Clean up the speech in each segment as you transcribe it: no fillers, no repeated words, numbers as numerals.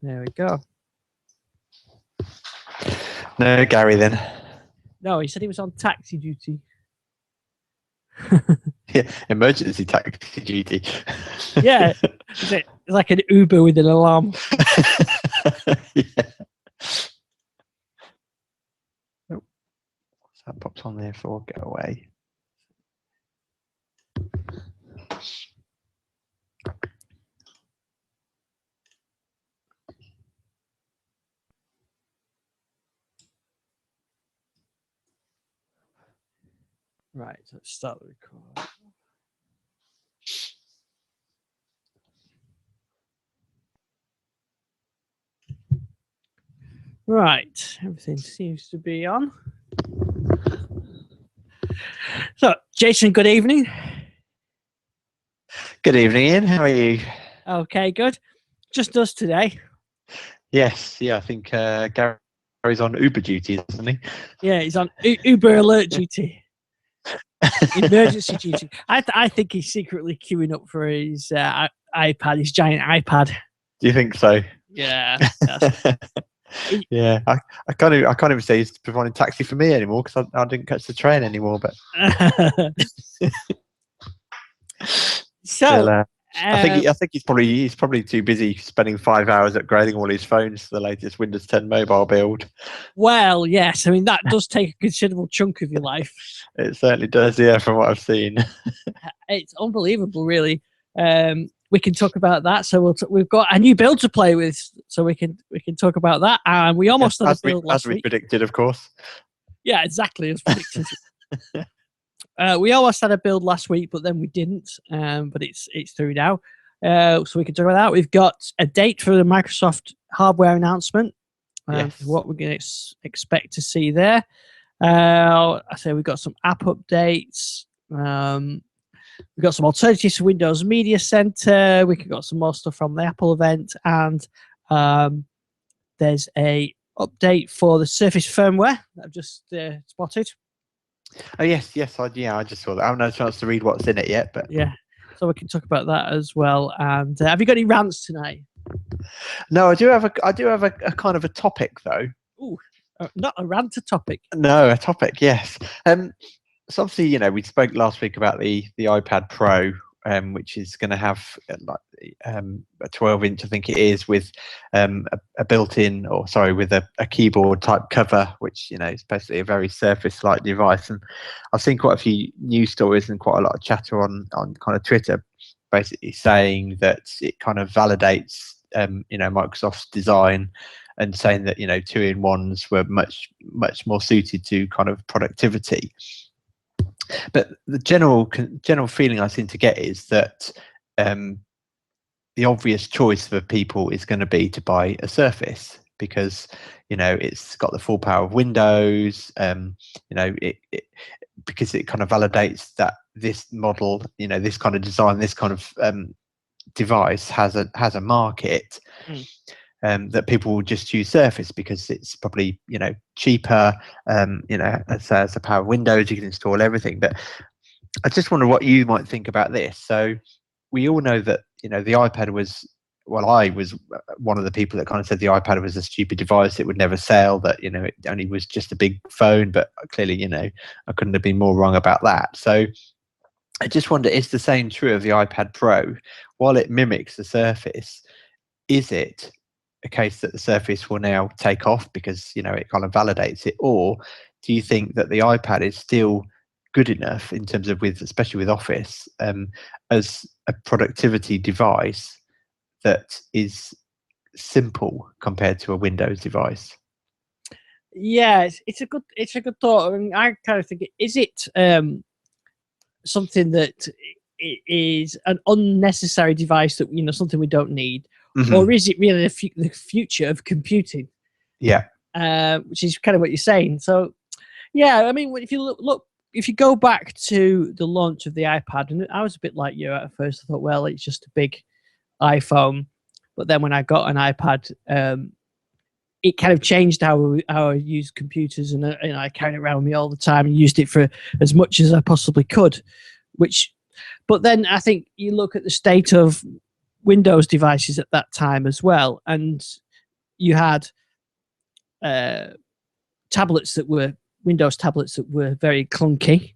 There we go. No, Gary then. No, he said he was on taxi duty. Yeah, emergency taxi duty. Yeah, it's like an Uber with an alarm. Yeah. Oh, what's that popped on there for? Go away. Right, let's start the record. Right, everything seems to be on. So, Jason, good evening. Good evening, Ian. How are you? Okay, good. Just us today. Yes, yeah, I think Gary's on Uber duty, isn't he? Yeah, he's on Uber alert duty. Emergency duty. I think he's secretly queuing up for his iPad, his giant iPad. Do you think so? Yeah. Yeah, I can't even say he's providing taxi for me anymore because I didn't catch the train anymore. But so still, I think he's probably too busy spending 5 hours upgrading all his phones to the latest Windows 10 mobile build. Well, yes, I mean that does take a considerable chunk of your life. It certainly does, yeah, from what I've seen. It's unbelievable, really. We can talk about that. So we've got a new build to play with, so we can talk about that. And we almost had a build last week, as we predicted, of course. Yeah, exactly as predicted. We almost had a build last week, but then we didn't. But it's through now, so we can talk about that. We've got a date for the Microsoft hardware announcement. Yes. What we're going to expect to see there. I say we've got some app updates. We've got some alternatives to Windows Media Center. We got some more stuff from the Apple event, and there's a update for the Surface firmware that I've just spotted. Oh yes, I just saw that. I haven't had a chance to read what's in it yet, but yeah, so we can talk about that as well. And have you got any rants tonight? No, I do have a kind of a topic though. Ooh, not a rant, a topic. No, a topic. Yes. So obviously, we spoke last week about the iPad Pro, which is going to have a 12-inch, I think it is, with a built-in, with a keyboard type cover, which is basically a very Surface-like device. And I've seen quite a few news stories and quite a lot of chatter on kind of Twitter, basically saying that it kind of validates Microsoft's design, and saying that 2-in-1s were much more suited to kind of productivity. But the general feeling I seem to get is that the obvious choice for people is going to be to buy a Surface because it's got the full power of Windows. Because it kind of validates that this model, this kind of design, this kind of device has a market. That people will just choose Surface because it's probably cheaper. As the power of Windows, you can install everything. But I just wonder what you might think about this. So we all know that the iPad was. Well, I was one of the people that kind of said the iPad was a stupid device. It would never sell. That it only was just a big phone. But clearly, I couldn't have been more wrong about that. So I just wonder: is the same true of the iPad Pro? While it mimics the Surface, is it a case that the Surface will now take off because it kind of validates it, or do you think that the iPad is still good enough in terms of especially with Office as a productivity device that is simple compared to a Windows device? Yeah, it's a good thought. I mean, I kind of think, is it something that is an unnecessary device that something we don't need? Mm-hmm. Or is it really the future of computing? Yeah. Which is kind of what you're saying. So, yeah, I mean, if you look, if you go back to the launch of the iPad, and I was a bit like you at first. I thought, well, it's just a big iPhone. But then when I got an iPad, it kind of changed how I use computers, and I carried it around with me all the time and used it for as much as I possibly could. But then I think you look at the state of Windows devices at that time as well, and you had tablets that were Windows tablets that were very clunky.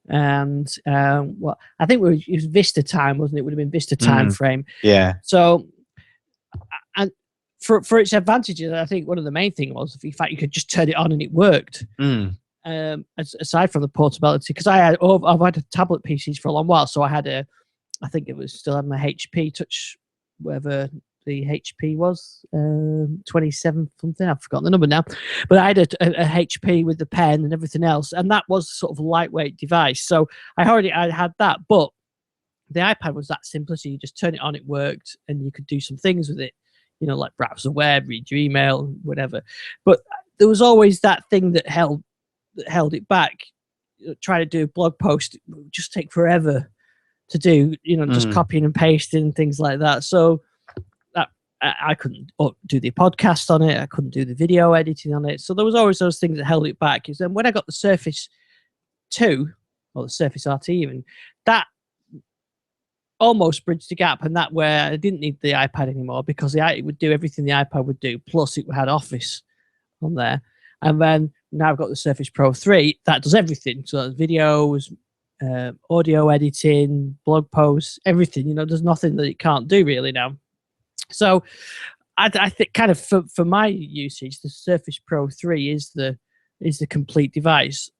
And well, I think it was Vista time, wasn't it? It would have been Vista time frame. Yeah. So, and for its advantages, I think one of the main thing was the fact you could just turn it on and it worked. Aside from the portability, because I've had a tablet PCs for a long while, so I had I think it was still had my HP Touch, whatever the HP was, 27 something. I've forgotten the number now, but I had a HP with the pen and everything else, and that was sort of a lightweight device. So I had that, but the iPad was that simplicity. You just turn it on, it worked, and you could do some things with it, like browse the web, read your email, whatever. But there was always that thing that held it back. Trying to do a blog post would just take forever to do, just copying and pasting and things like that. So I couldn't do the podcast on it. I couldn't do the video editing on it. So there was always those things that held it back. Is then when I got the Surface 2, or the Surface RT even, that almost bridged the gap, and that where I didn't need the iPad anymore, because it would do everything the iPad would do, plus it had Office on there. And then now I've got the Surface Pro 3 that does everything. So videos, audio editing, blog posts, everything. There's nothing that it can't do really now. So I think kind of for my usage, the Surface Pro 3 is the complete device,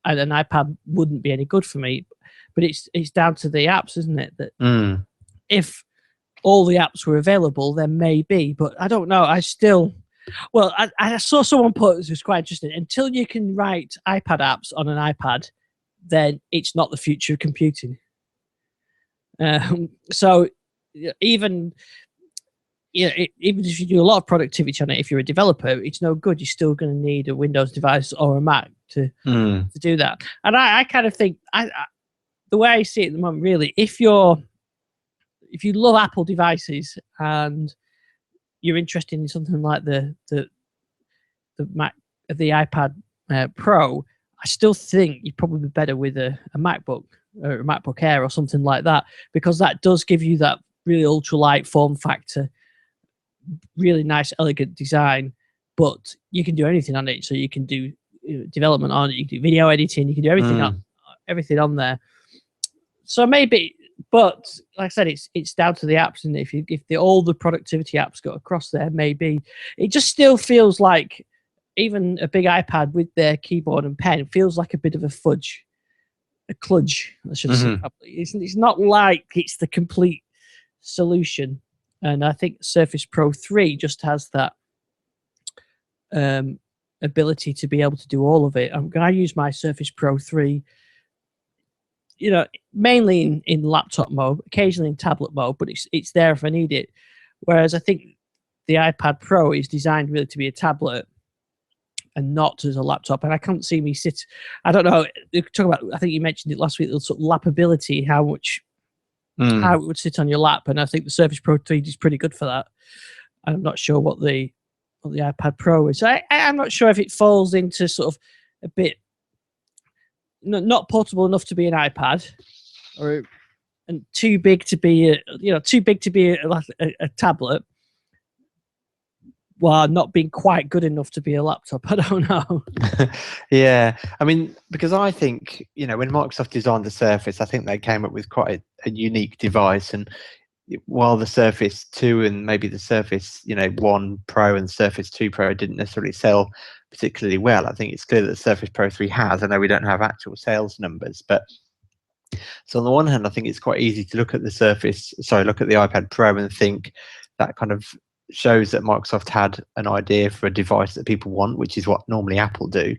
and an iPad wouldn't be any good for me. But it's down to the apps, isn't it? That if all the apps were available, then maybe. But I don't know. I saw someone put, this was quite interesting. Until you can write iPad apps on an iPad, then it's not the future of computing. So even if you do a lot of productivity on it, if you're a developer, it's no good. You're still going to need a Windows device or a Mac to do that. And I kind of think, the way I see it at the moment, really, if you love Apple devices and you're interested in something like the Mac, the iPad Pro, I still think you'd probably be better with a MacBook or a MacBook Air or something like that, because that does give you that really ultralight form factor, really nice, elegant design, but you can do anything on it. So you can do development on it, you can do video editing, you can do everything on there. So maybe, but like I said, it's down to the apps, and if all the productivity apps got across there, maybe it just still feels like even a big iPad with their keyboard and pen feels like a bit of a kludge. I should say. It's not like it's the complete solution, and I think Surface Pro 3 just has that ability to be able to do all of it. I'm going to use my Surface Pro 3. Mainly in laptop mode, occasionally in tablet mode, but it's there if I need it. Whereas I think the iPad Pro is designed really to be a tablet and not as a laptop. And I can't see me sit. I don't know. Talk about. I think you mentioned it last week. The sort of lapability, how it would sit on your lap, and I think the Surface Pro 3 is pretty good for that. I'm not sure what the iPad Pro is. I'm not sure if it falls into sort of a bit. Not portable enough to be an iPad, and too big to be a tablet, while not being quite good enough to be a laptop. I don't know. Yeah, I mean, because I think when Microsoft designed the Surface, I think they came up with quite a unique device. And while the Surface 2 and maybe the Surface 1 Pro and Surface 2 Pro didn't necessarily sell particularly well, I think it's clear that the Surface Pro 3 has. I know we don't have actual sales numbers, but so on the one hand, I think it's quite easy to look at the iPad Pro and think that kind of shows that Microsoft had an idea for a device that people want, which is what normally Apple do.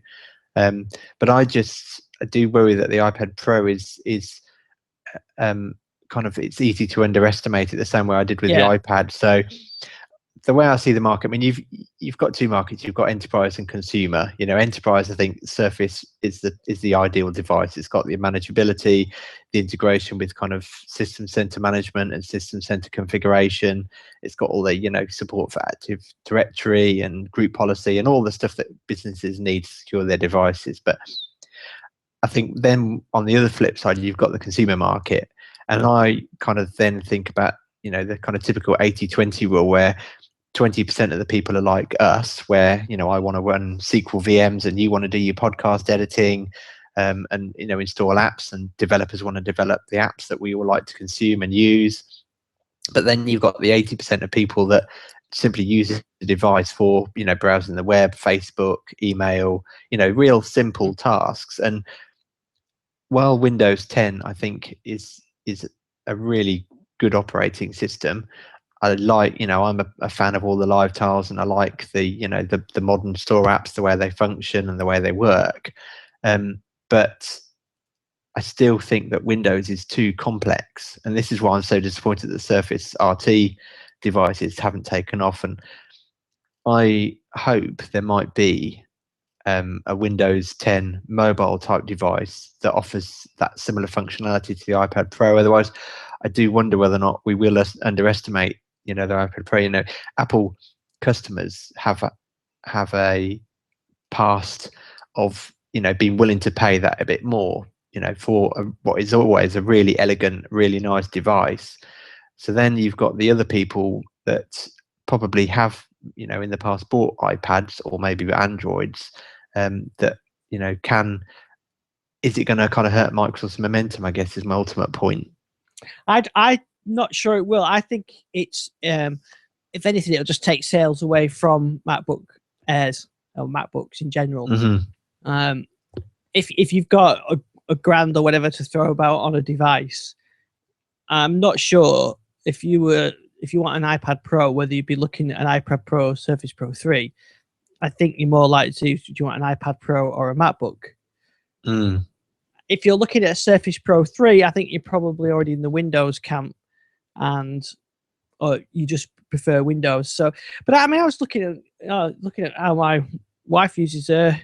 But I do worry that the iPad Pro is kind of, it's easy to underestimate it the same way I did with the iPad. So the way I see the market, I mean, you've got two markets. You've got enterprise and consumer. Enterprise, I think Surface is the ideal device. It's got the manageability, the integration with kind of system center management and system center configuration. It's got all the support for Active Directory and group policy and all the stuff that businesses need to secure their devices. But I think then on the other flip side, you've got the consumer market, and I kind of then think about the kind of typical 80-20 rule, where 20% of the people are like us, where, you know, I want to run SQL VMs and you want to do your podcast editing, and, you know, install apps, and developers want to develop the apps that we all like to consume and use. But then you've got the 80% of people that simply use the device for, you know, browsing the web, Facebook, email, you know, real simple tasks. And while Windows 10, I think, is a really good operating system, I like, you know, I'm a fan of all the live tiles, and I like the, you know, the modern store apps, the way they function and the way they work. But I still think that Windows is too complex, and this is why I'm so disappointed that the Surface RT devices haven't taken off. And I hope there might be a Windows 10 mobile type device that offers that similar functionality to the iPad Pro. Otherwise, I do wonder whether or not we will underestimate, you know, the iPad Pro. You know, Apple customers have a past of, you know, being willing to pay that a bit more, you know, for what is always a really elegant, really nice device. So then you've got the other people that probably have, you know, in the past bought iPads or maybe Androids, that, you know, is it going to kind of hurt Microsoft's momentum, I guess, is my ultimate point. I'm not sure it will. I think it's, if anything, it'll just take sales away from MacBook Airs or MacBooks in general. Mm-hmm. If you've got a grand or whatever to throw about on a device, I'm not sure if you want an iPad Pro, whether you'd be looking at an iPad Pro or Surface Pro 3. I think you're more likely to, do you want an iPad Pro or a MacBook? If you're looking at a Surface Pro 3, I think you're probably already in the Windows camp, or you just prefer Windows. So, but I mean, I was looking at how my wife uses her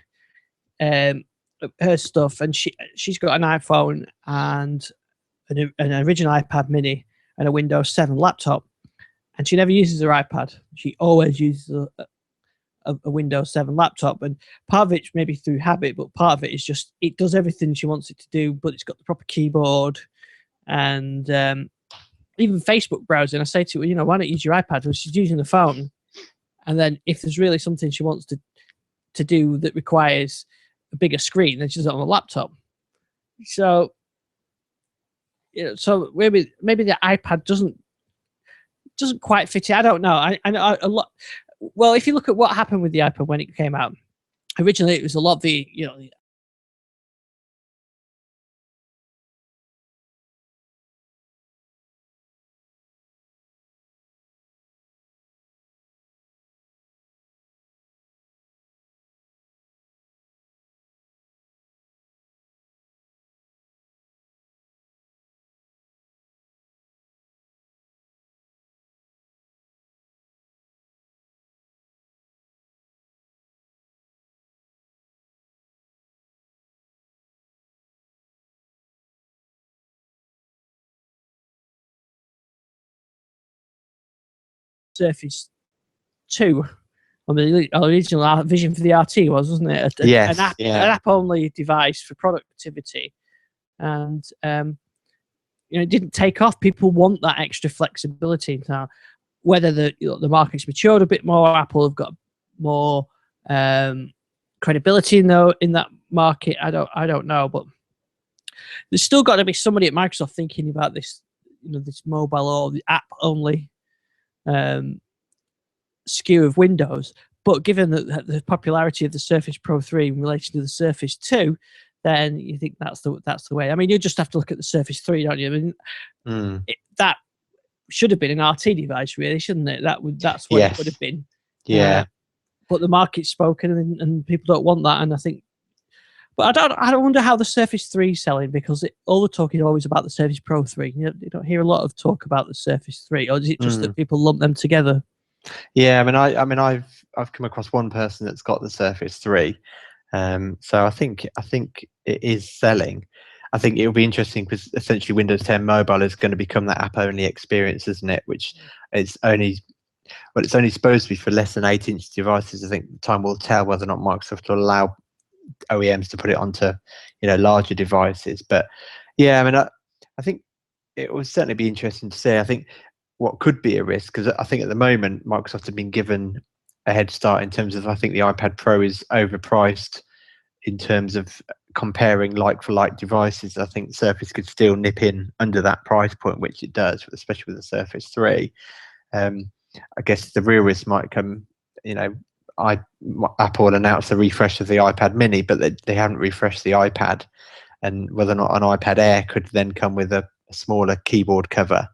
stuff, and she's got an iPhone and an original iPad Mini and a Windows 7 laptop, and she never uses her iPad. She always uses a Windows 7 laptop, and part of it's maybe through habit, but part of it is just it does everything she wants it to do, but it's got the proper keyboard, and even Facebook browsing. I say to her, you know, why not use your iPad? Well, she's using the phone, and then if there's really something she wants to do that requires a bigger screen, then she's on the laptop. So, you know, so maybe the iPad doesn't quite fit it. I don't know. I know a lot. Well, if you look at what happened with the iPad when it came out, originally it was a lot of the, you know, Surface 2 on the original vision for the RT wasn't it? Yes, an app-only device for productivity, and you know, it didn't take off. People want that extra flexibility. Now, whether the market's matured a bit more, Apple have got more credibility in that market. I don't know, but there's still got to be somebody at Microsoft thinking about this, you know, this mobile or the app-only SKU of Windows. But given the popularity of the Surface Pro 3 in relation to the Surface 2, then you think that's the way. I mean, you just have to look at the Surface 3, don't you? I mean, that should have been an RT device, really, shouldn't it? That's what it would have been. Yeah. But the market's spoken, and people don't want that. And I think, but I don't wonder how the Surface 3 is selling, because all the talk is always about the Surface Pro 3. You don't hear a lot of talk about the Surface 3, or is it just that people lump them together? Yeah, I mean, I've come across one person that's got the Surface 3, so I think it is selling. I think it'll be interesting because essentially Windows 10 Mobile is going to become that app-only experience, isn't it? Which is it's only supposed to be for less than 8-inch devices. I think time will tell whether or not Microsoft will allow OEMs to put it onto, you know, larger devices. But yeah, I mean, I think it will certainly be interesting to see. I think what could be a risk, because I think at the moment Microsoft have been given a head start in terms of, I think the iPad Pro is overpriced in terms of comparing like for like devices. I think Surface could still nip in under that price point, which it does, especially with the Surface 3. I guess the real risk might come, Apple announced the refresh of the iPad mini, but they haven't refreshed the iPad, and whether or not an iPad Air could then come with a smaller keyboard cover.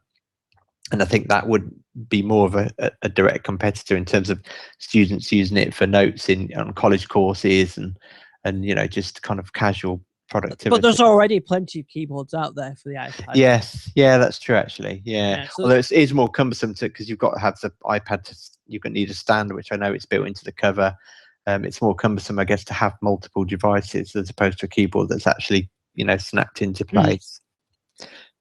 And I think that would be more of a direct competitor in terms of students using it for notes on college courses and just kind of casual productivity. But there's already plenty of keyboards out there for the iPad. Yes, yeah, that's true actually. Yeah, so although it is more cumbersome because you've got to have the iPad. You're going to need a stand, which I know it's built into the cover. It's more cumbersome, I guess, to have multiple devices as opposed to a keyboard that's actually snapped into place.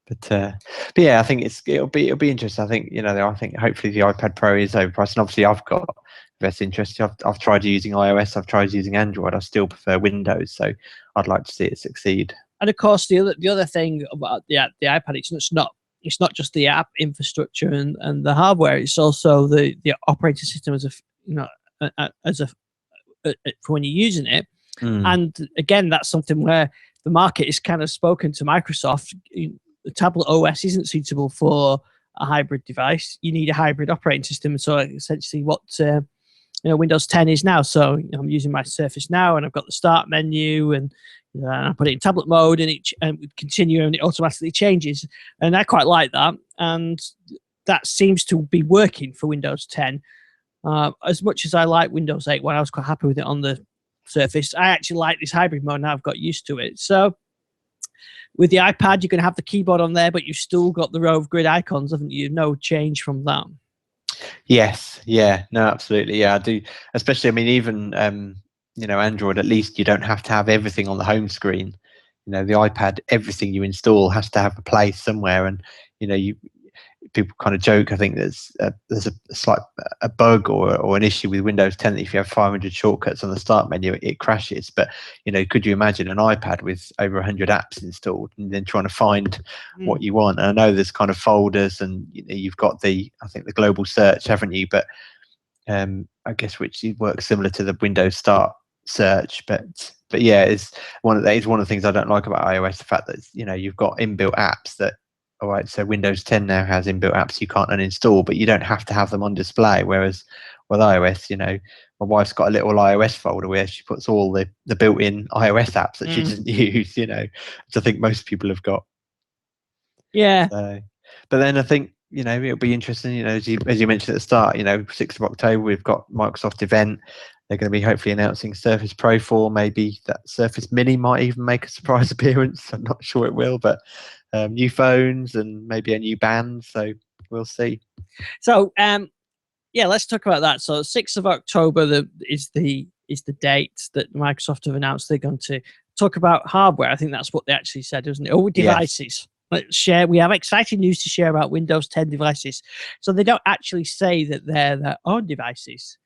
But yeah, I think it'll be interesting. I think I think hopefully the iPad Pro is overpriced, and obviously I've got best interest. I've tried using iOS, I've tried using Android. I still prefer Windows, so I'd like to see it succeed. And of course, the other thing about the iPad, it's not just the app infrastructure and the hardware. It's also the operating system for when you're using it. And again, that's something where the market is kind of spoken to Microsoft. The tablet OS isn't suitable for a hybrid device. You need a hybrid operating system. So essentially what Windows 10 is now. So I'm using my Surface now, and I've got the start menu, and I put it in tablet mode, and it continue, and it automatically changes. And I quite like that. And that seems to be working for Windows 10. As much as I like Windows 8, when I was quite happy with it on the Surface, I actually like this hybrid mode now. I've got used to it. So with the iPad, you can have the keyboard on there, but you've still got the row of grid icons, haven't you? No change from that. Yes, yeah, no, absolutely, yeah, I do. Especially, I mean, even Android, at least you don't have to have everything on the home screen. The iPad, everything you install has to have a place somewhere, and people kind of joke. I think there's a slight bug or an issue with Windows 10 that if you have 500 shortcuts on the start menu, it crashes. But could you imagine an iPad with over 100 apps installed and then trying to find what you want? And I know there's kind of folders, and you've got I think the global search, haven't you? But I guess which works similar to the Windows Start search. But yeah, it's one of the things I don't like about iOS, the fact that you've got inbuilt apps that. All right, so Windows 10 now has inbuilt apps you can't uninstall, but you don't have to have them on display. Whereas with iOS, my wife's got a little iOS folder where she puts all the built-in iOS apps that she doesn't use, which I think most people have got. Yeah. But then I think, it'll be interesting, as you mentioned at the start, 6th of October, we've got Microsoft event. They're going to be hopefully announcing Surface Pro 4. Maybe that Surface Mini might even make a surprise appearance. I'm not sure it will, but new phones and maybe a new band. So we'll see. So let's talk about that. So 6th of October is the date that Microsoft have announced they're going to talk about hardware. I think that's what they actually said, isn't it? Or devices. Yes. Let's share. We have exciting news to share about Windows 10 devices. So they don't actually say that they're their own devices.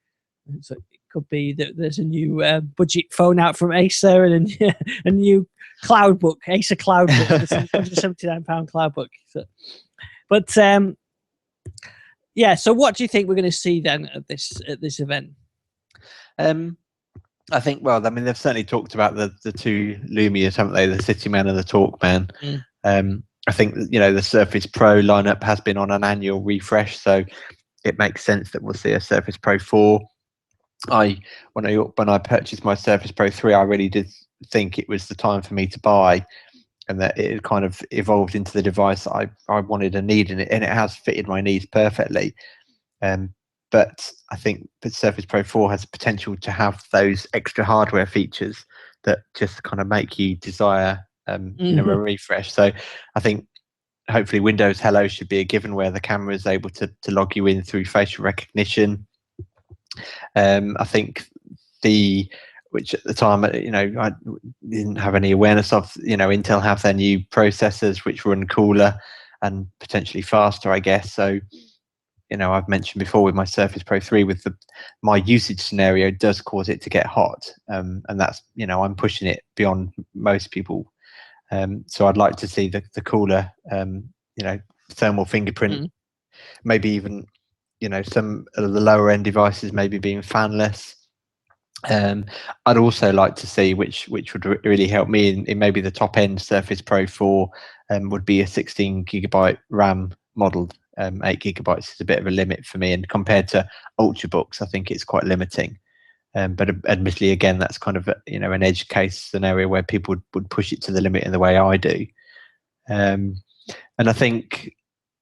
So it could be that there's a new budget phone out from Acer and a new CloudBook, Acer CloudBook, £179 CloudBook. So, but so what do you think we're going to see then at this event? I think, well, I mean, they've certainly talked about the two Lumias, haven't they? The CityMan and the TalkMan. I think the Surface Pro lineup has been on an annual refresh, so it makes sense that we'll see a Surface Pro 4. When I purchased my Surface Pro 3, I really did think it was the time for me to buy, and that it had kind of evolved into the device that I wanted and needed, and it has fitted my needs perfectly. But I think the Surface Pro 4 has the potential to have those extra hardware features that just kind of make you desire a refresh. So I think hopefully Windows Hello should be a given, where the camera is able to log you in through facial recognition. I think which at the time, I didn't have any awareness of, Intel have their new processors which run cooler and potentially faster, I guess. So, I've mentioned before with my Surface Pro 3, with my usage scenario does cause it to get hot. And that's, I'm pushing it beyond most people. So I'd like to see the cooler, thermal fingerprint maybe even, you know, some of the lower end devices maybe being fanless. I'd also like to see, which would really help me in maybe the top end Surface Pro 4, would be a 16GB RAM model. 8GB is a bit of a limit for me, and compared to Ultrabooks, I think it's quite limiting. But admittedly, again, that's kind of you know, an edge case scenario where people would push it to the limit in the way I do. And I think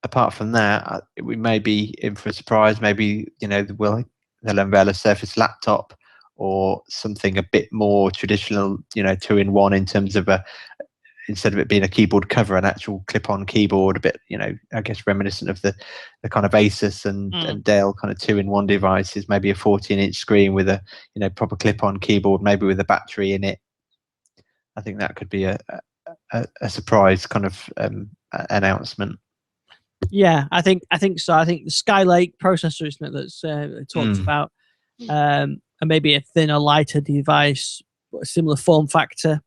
apart from that, we may be in for a surprise. Maybe, you know, they'll unveil a Surface laptop or something a bit more traditional, you know, 2-in-1 in terms of instead of it being a keyboard cover, an actual clip-on keyboard, a bit, you know, I guess reminiscent of the kind of Asus and Dell kind of 2-in-1 devices, maybe a 14-inch screen with a, you know, proper clip-on keyboard, maybe with a battery in it. I think that could be a surprise kind of announcement. Yeah, I think so. I think the Skylake processor, isn't it, that's talked about, and maybe a thinner, lighter device, a similar form factor.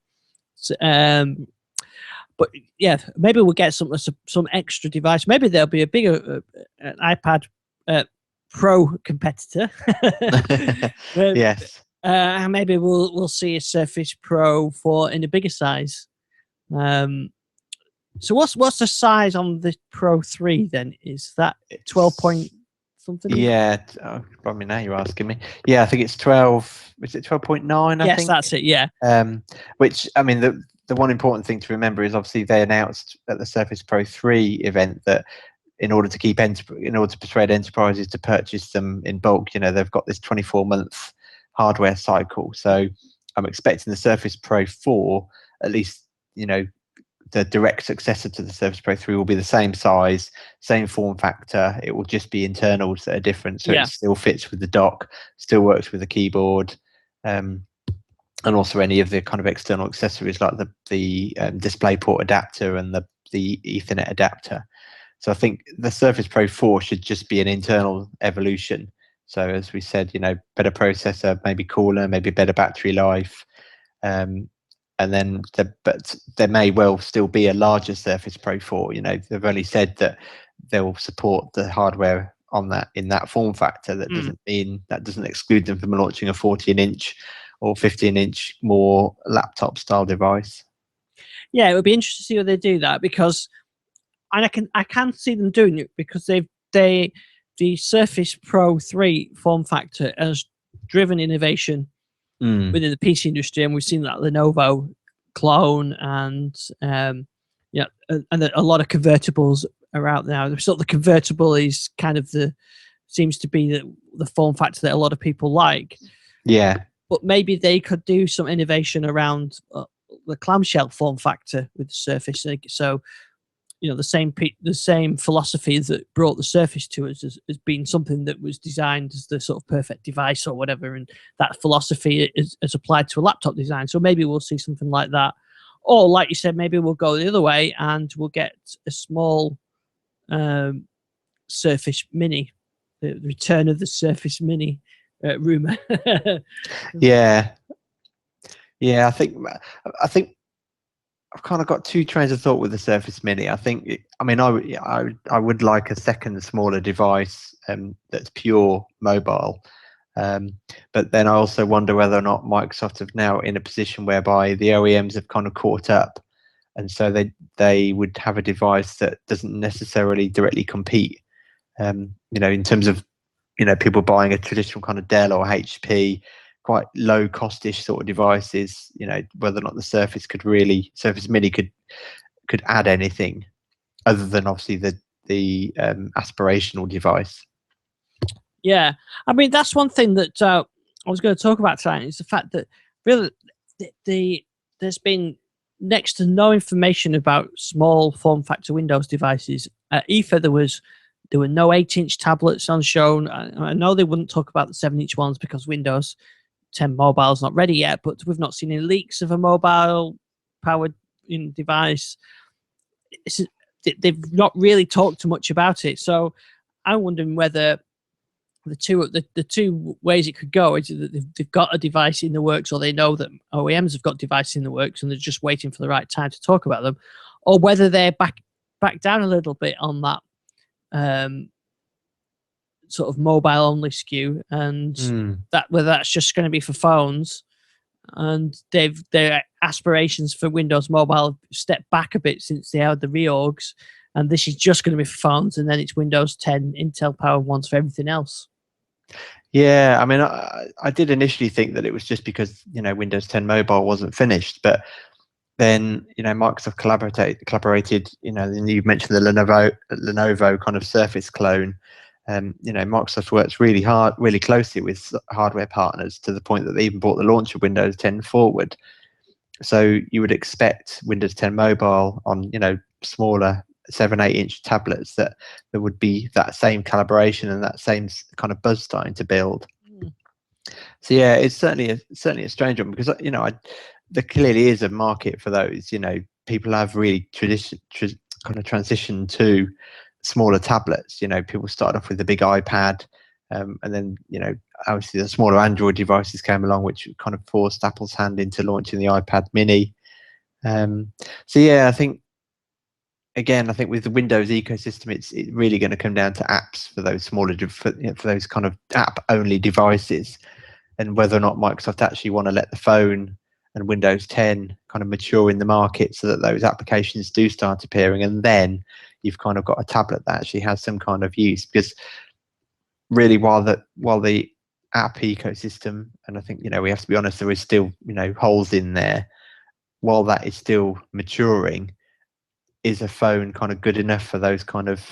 But yeah, maybe we'll get some extra device. Maybe there'll be a bigger an iPad Pro competitor. Yes. And maybe we'll see a Surface Pro 4 in a bigger size. So what's the size on the Pro 3 then? Is that 12 point something? Yeah, I mean, now you're asking me. Yeah, I think it's 12. Is it 12.9? Yes, I think that's it. Yeah. Which, I mean, the one important thing to remember is obviously they announced at the Surface Pro 3 event that in order to persuade enterprises to purchase them in bulk, you know, they've got this 24-month hardware cycle. So I'm expecting the Surface Pro 4, at least, you know, the direct successor to the Surface Pro 3 will be the same size, same form factor. It will just be internals that are different. So it still fits with the dock, still works with the keyboard, and also any of the kind of external accessories like the DisplayPort adapter and the Ethernet adapter. So I think the Surface Pro 4 should just be an internal evolution. So as we said, you know, better processor, maybe cooler, maybe better battery life. And then, but there may well still be a larger Surface Pro 4. You know, they've only said that they'll support the hardware on that in that form factor. That doesn't exclude them from launching a 14-inch or 15-inch more laptop style device. Yeah, it would be interesting to see how they do that, because, and I can see them doing it, because the Surface Pro 3 form factor has driven innovation within the PC industry, and we've seen that Lenovo clone and and a lot of convertibles are out now. So the convertible is kind of seems to be the form factor that a lot of people like. Yeah, but maybe they could do some innovation around the clamshell form factor with the Surface. So, you know, the same philosophy that brought the Surface to us has been something that was designed as the sort of perfect device or whatever, and that philosophy is applied to a laptop design. So maybe we'll see something like that, or like you said, maybe we'll go the other way and we'll get a small Surface Mini, the return of the Surface Mini rumor. yeah. I think I've kind of got two trains of thought with the Surface Mini. I would like a second smaller device that's pure mobile, but then I also wonder whether or not Microsoft are now in a position whereby the OEMs have kind of caught up, and so they would have a device that doesn't necessarily directly compete. You know, in terms of, you know, people buying a traditional kind of Dell or HP, quite low costish sort of devices, you know, whether or not the Surface Mini could add anything other than obviously the aspirational device. Yeah, I mean, that's one thing that I was going to talk about tonight, is the fact that really there's been next to no information about small form factor Windows devices. At IFA there were no 8-inch tablets on shown. I know they wouldn't talk about the 7-inch ones because Windows 10 mobile is not ready yet, but we've not seen any leaks of a mobile powered device. They've not really talked too much about it, so I'm wondering whether the two ways it could go is that they've got a device in the works, or they know that OEMs have got devices in the works and they're just waiting for the right time to talk about them, or whether they're back down a little bit on that sort of mobile only SKU, and that whether that's just going to be for phones, and their aspirations for Windows Mobile stepped back a bit since they had the reorgs, and this is just going to be for phones, and then it's Windows 10 Intel Power ones for everything else. Yeah, I mean, I did initially think that it was just because Windows 10 Mobile wasn't finished, but then Microsoft collaborated. And you mentioned the Lenovo kind of Surface clone. Microsoft works really closely with hardware partners to the point that they even brought the launch of Windows 10 forward. So you would expect Windows 10 Mobile on smaller 7-8 inch tablets that there would be that same calibration and that same kind of buzz starting to build. So yeah, it's certainly a strange one, because there clearly is a market for those. People have really kind of transitioned to smaller tablets. People started off with the big iPad, and then obviously the smaller Android devices came along, which kind of forced Apple's hand into launching the iPad Mini. So yeah, I think with the Windows ecosystem, it's really going to come down to apps for those smaller, for those kind of app-only devices, and whether or not Microsoft actually want to let the phone and Windows 10 kind of mature in the market so that those applications do start appearing, and then you've kind of got a tablet that actually has some kind of use. Because really, while the app ecosystem, and I think we have to be honest, there is still holes in there. While that is still maturing, is a phone kind of good enough for those kind of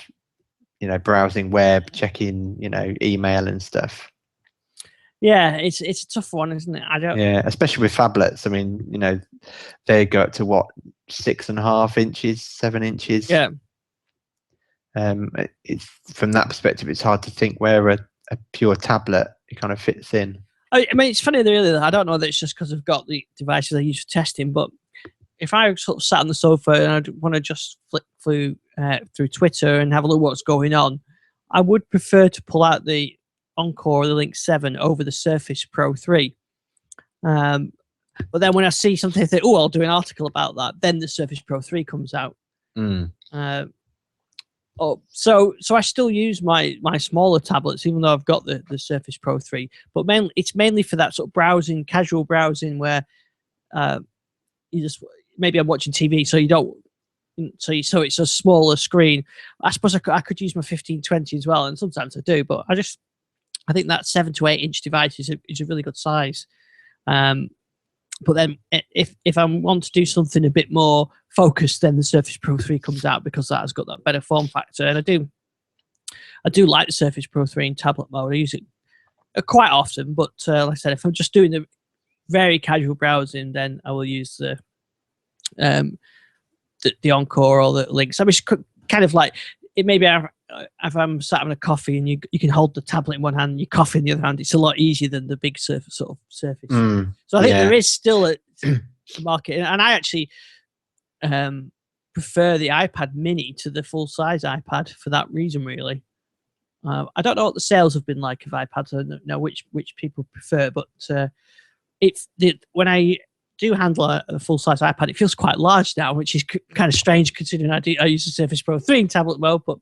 browsing web, checking email and stuff? Yeah, it's a tough one, isn't it? Yeah, especially with phablets. I mean, they go up to what, 6.5 inches, 7 inches. Yeah. It's from that perspective, it's hard to think where a pure tablet kind of fits in. I mean, it's funny, really. I don't know that it's just because I've got the devices I use for testing, but if I sort of sat on the sofa and I want to just flick through Twitter and have a look at what's going on, I would prefer to pull out the Encore or the Link 7 over the Surface Pro 3. But then when I see something, I think, oh, I'll do an article about that. Then the Surface Pro 3 comes out. So I still use my smaller tablets, even though I've got the Surface Pro 3. But it's mainly for that sort of browsing, casual browsing, where you just, maybe I'm watching TV, so you don't. So it's a smaller screen. I suppose I could use my 1520 as well, and sometimes I do. But I think that 7 to 8 inch device is a really good size. But then if I want to do something a bit more focused, then the Surface Pro 3 comes out, because that has got that better form factor. And I do like the Surface Pro 3 in tablet mode. I use it quite often, but like I said, if I'm just doing the very casual browsing, then I will use the Encore or the Lynx. I mean, it's kind of like it. Maybe if I'm sat having a coffee and you can hold the tablet in one hand and your coffee in the other hand, it's a lot easier than the big Surface. So I think there is still a market, and I actually prefer the iPad Mini to the full size iPad for that reason. Really, I don't know what the sales have been like of iPads. I don't know which people prefer, but when I do handle a full-size iPad, it feels quite large now, which is kind of strange considering I use the Surface Pro 3 in tablet mode. But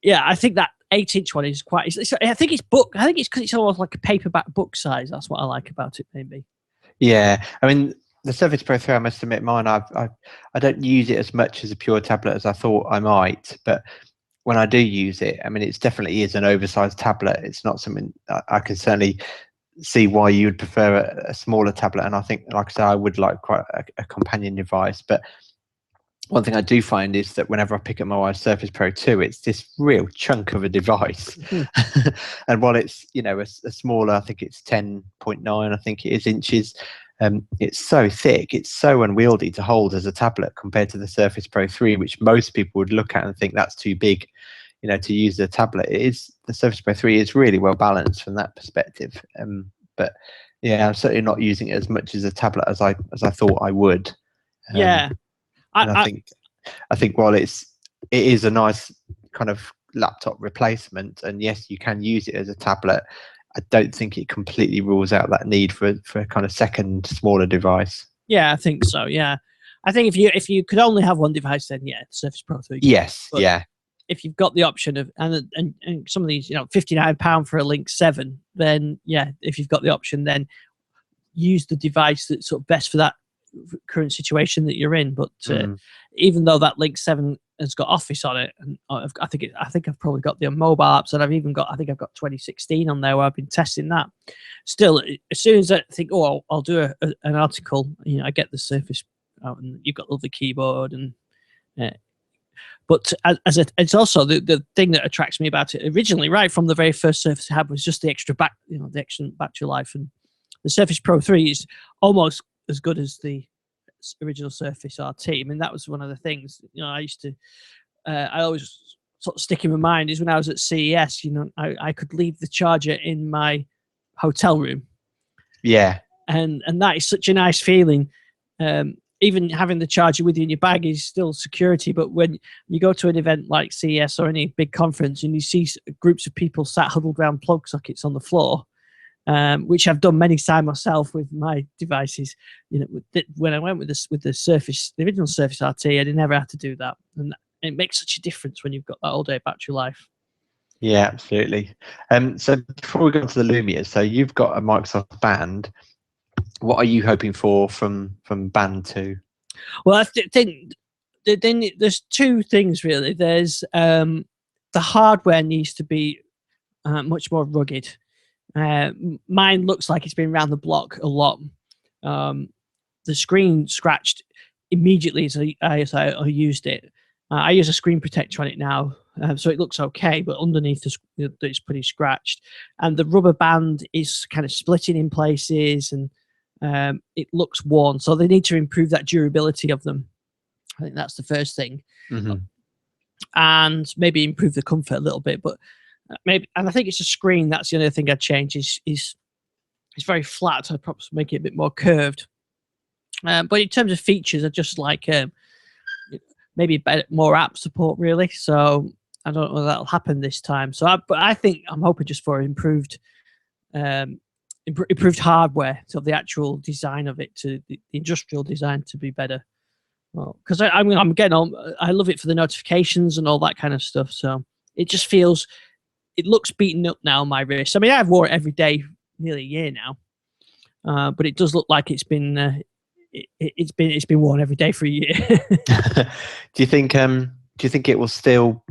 yeah, I think that 8-inch one is quite. I think it's because it's almost like a paperback book size. That's what I like about it, maybe. Yeah, I mean, the Surface Pro 3, I must admit, mine, I don't use it as much as a pure tablet as I thought I might, but when I do use it, I mean, it definitely is an oversized tablet. It's not something I can certainly see why you would prefer a smaller tablet. And I think, like I said, I would like quite a companion device. But one thing I do find is that whenever I pick up my Surface Pro 2, it's this real chunk of a device. And while it's a smaller, I think it's 10.9, I think it is, inches, it's so thick, it's so unwieldy to hold as a tablet compared to the Surface Pro 3, which most people would look at and think that's too big to use a tablet. The Surface Pro 3 is really well balanced from that perspective. But yeah, I'm certainly not using it as much as a tablet as I thought I would. Yeah. I think while it is a nice kind of laptop replacement, and yes, you can use it as a tablet, I don't think it completely rules out that need for a kind of second smaller device. Yeah, I think so. Yeah, I think if you could only have one device, then yeah, the Surface Pro 3. Yes, but yeah. if you've got the option of and some of these, £59 for a Lynx 7, then yeah, if you've got the option, then use the device that's sort of best for that current situation that you're in. But even though that Lynx 7 has got Office on it, and I think I've probably got the mobile apps, and I've got 2016 on there where I've been testing that. Still, as soon as I think, I'll do an article, I get the Surface out, and you've got the keyboard, and but it's also the thing that attracts me about it originally, right from the very first Surface I had, was just the extra the extra battery life. And the Surface Pro 3 is almost as good as the original Surface RT. I mean, that was one of the things, I used to, I always sort of stick in my mind is when I was at CES, I could leave the charger in my hotel room. Yeah. And that is such a nice feeling. Even having the charger with you in your bag is still security. But when you go to an event like CES or any big conference and you see groups of people sat huddled around plug sockets on the floor, which I've done many times myself with my devices. When I went with the Surface, the original Surface RT, I never had to do that, and it makes such a difference when you've got that all-day battery life. Yeah, absolutely. So before we go on to the Lumia, so you've got a Microsoft Band. What are you hoping for from Band 2? Well, I think there's two things really. There's the hardware needs to be much more rugged. Mine looks like it's been around the block a lot. The screen scratched immediately as I used it. I use a screen protector on it now, so it looks okay, but underneath it's pretty scratched. And the rubber band is kind of splitting in places, and it looks worn. So they need to improve that durability of them. I think that's the first thing. Mm-hmm. And maybe improve the comfort a little bit, but maybe, and I think it's a screen. That's the only thing I'd change. Is it's very flat. I'd probably make it a bit more curved. But in terms of features, I just like maybe more app support really. So I don't know whether that'll happen this time. But I think I'm hoping just for improved hardware, so the actual design of it, to the industrial design to be better. Because I'm getting on. I love it for the notifications and all that kind of stuff. So it just feels. It looks beaten up now on my wrist. I mean, I've worn it every day, nearly a year now, but it does look like it's been it's been worn every day for a year. Do you think it will still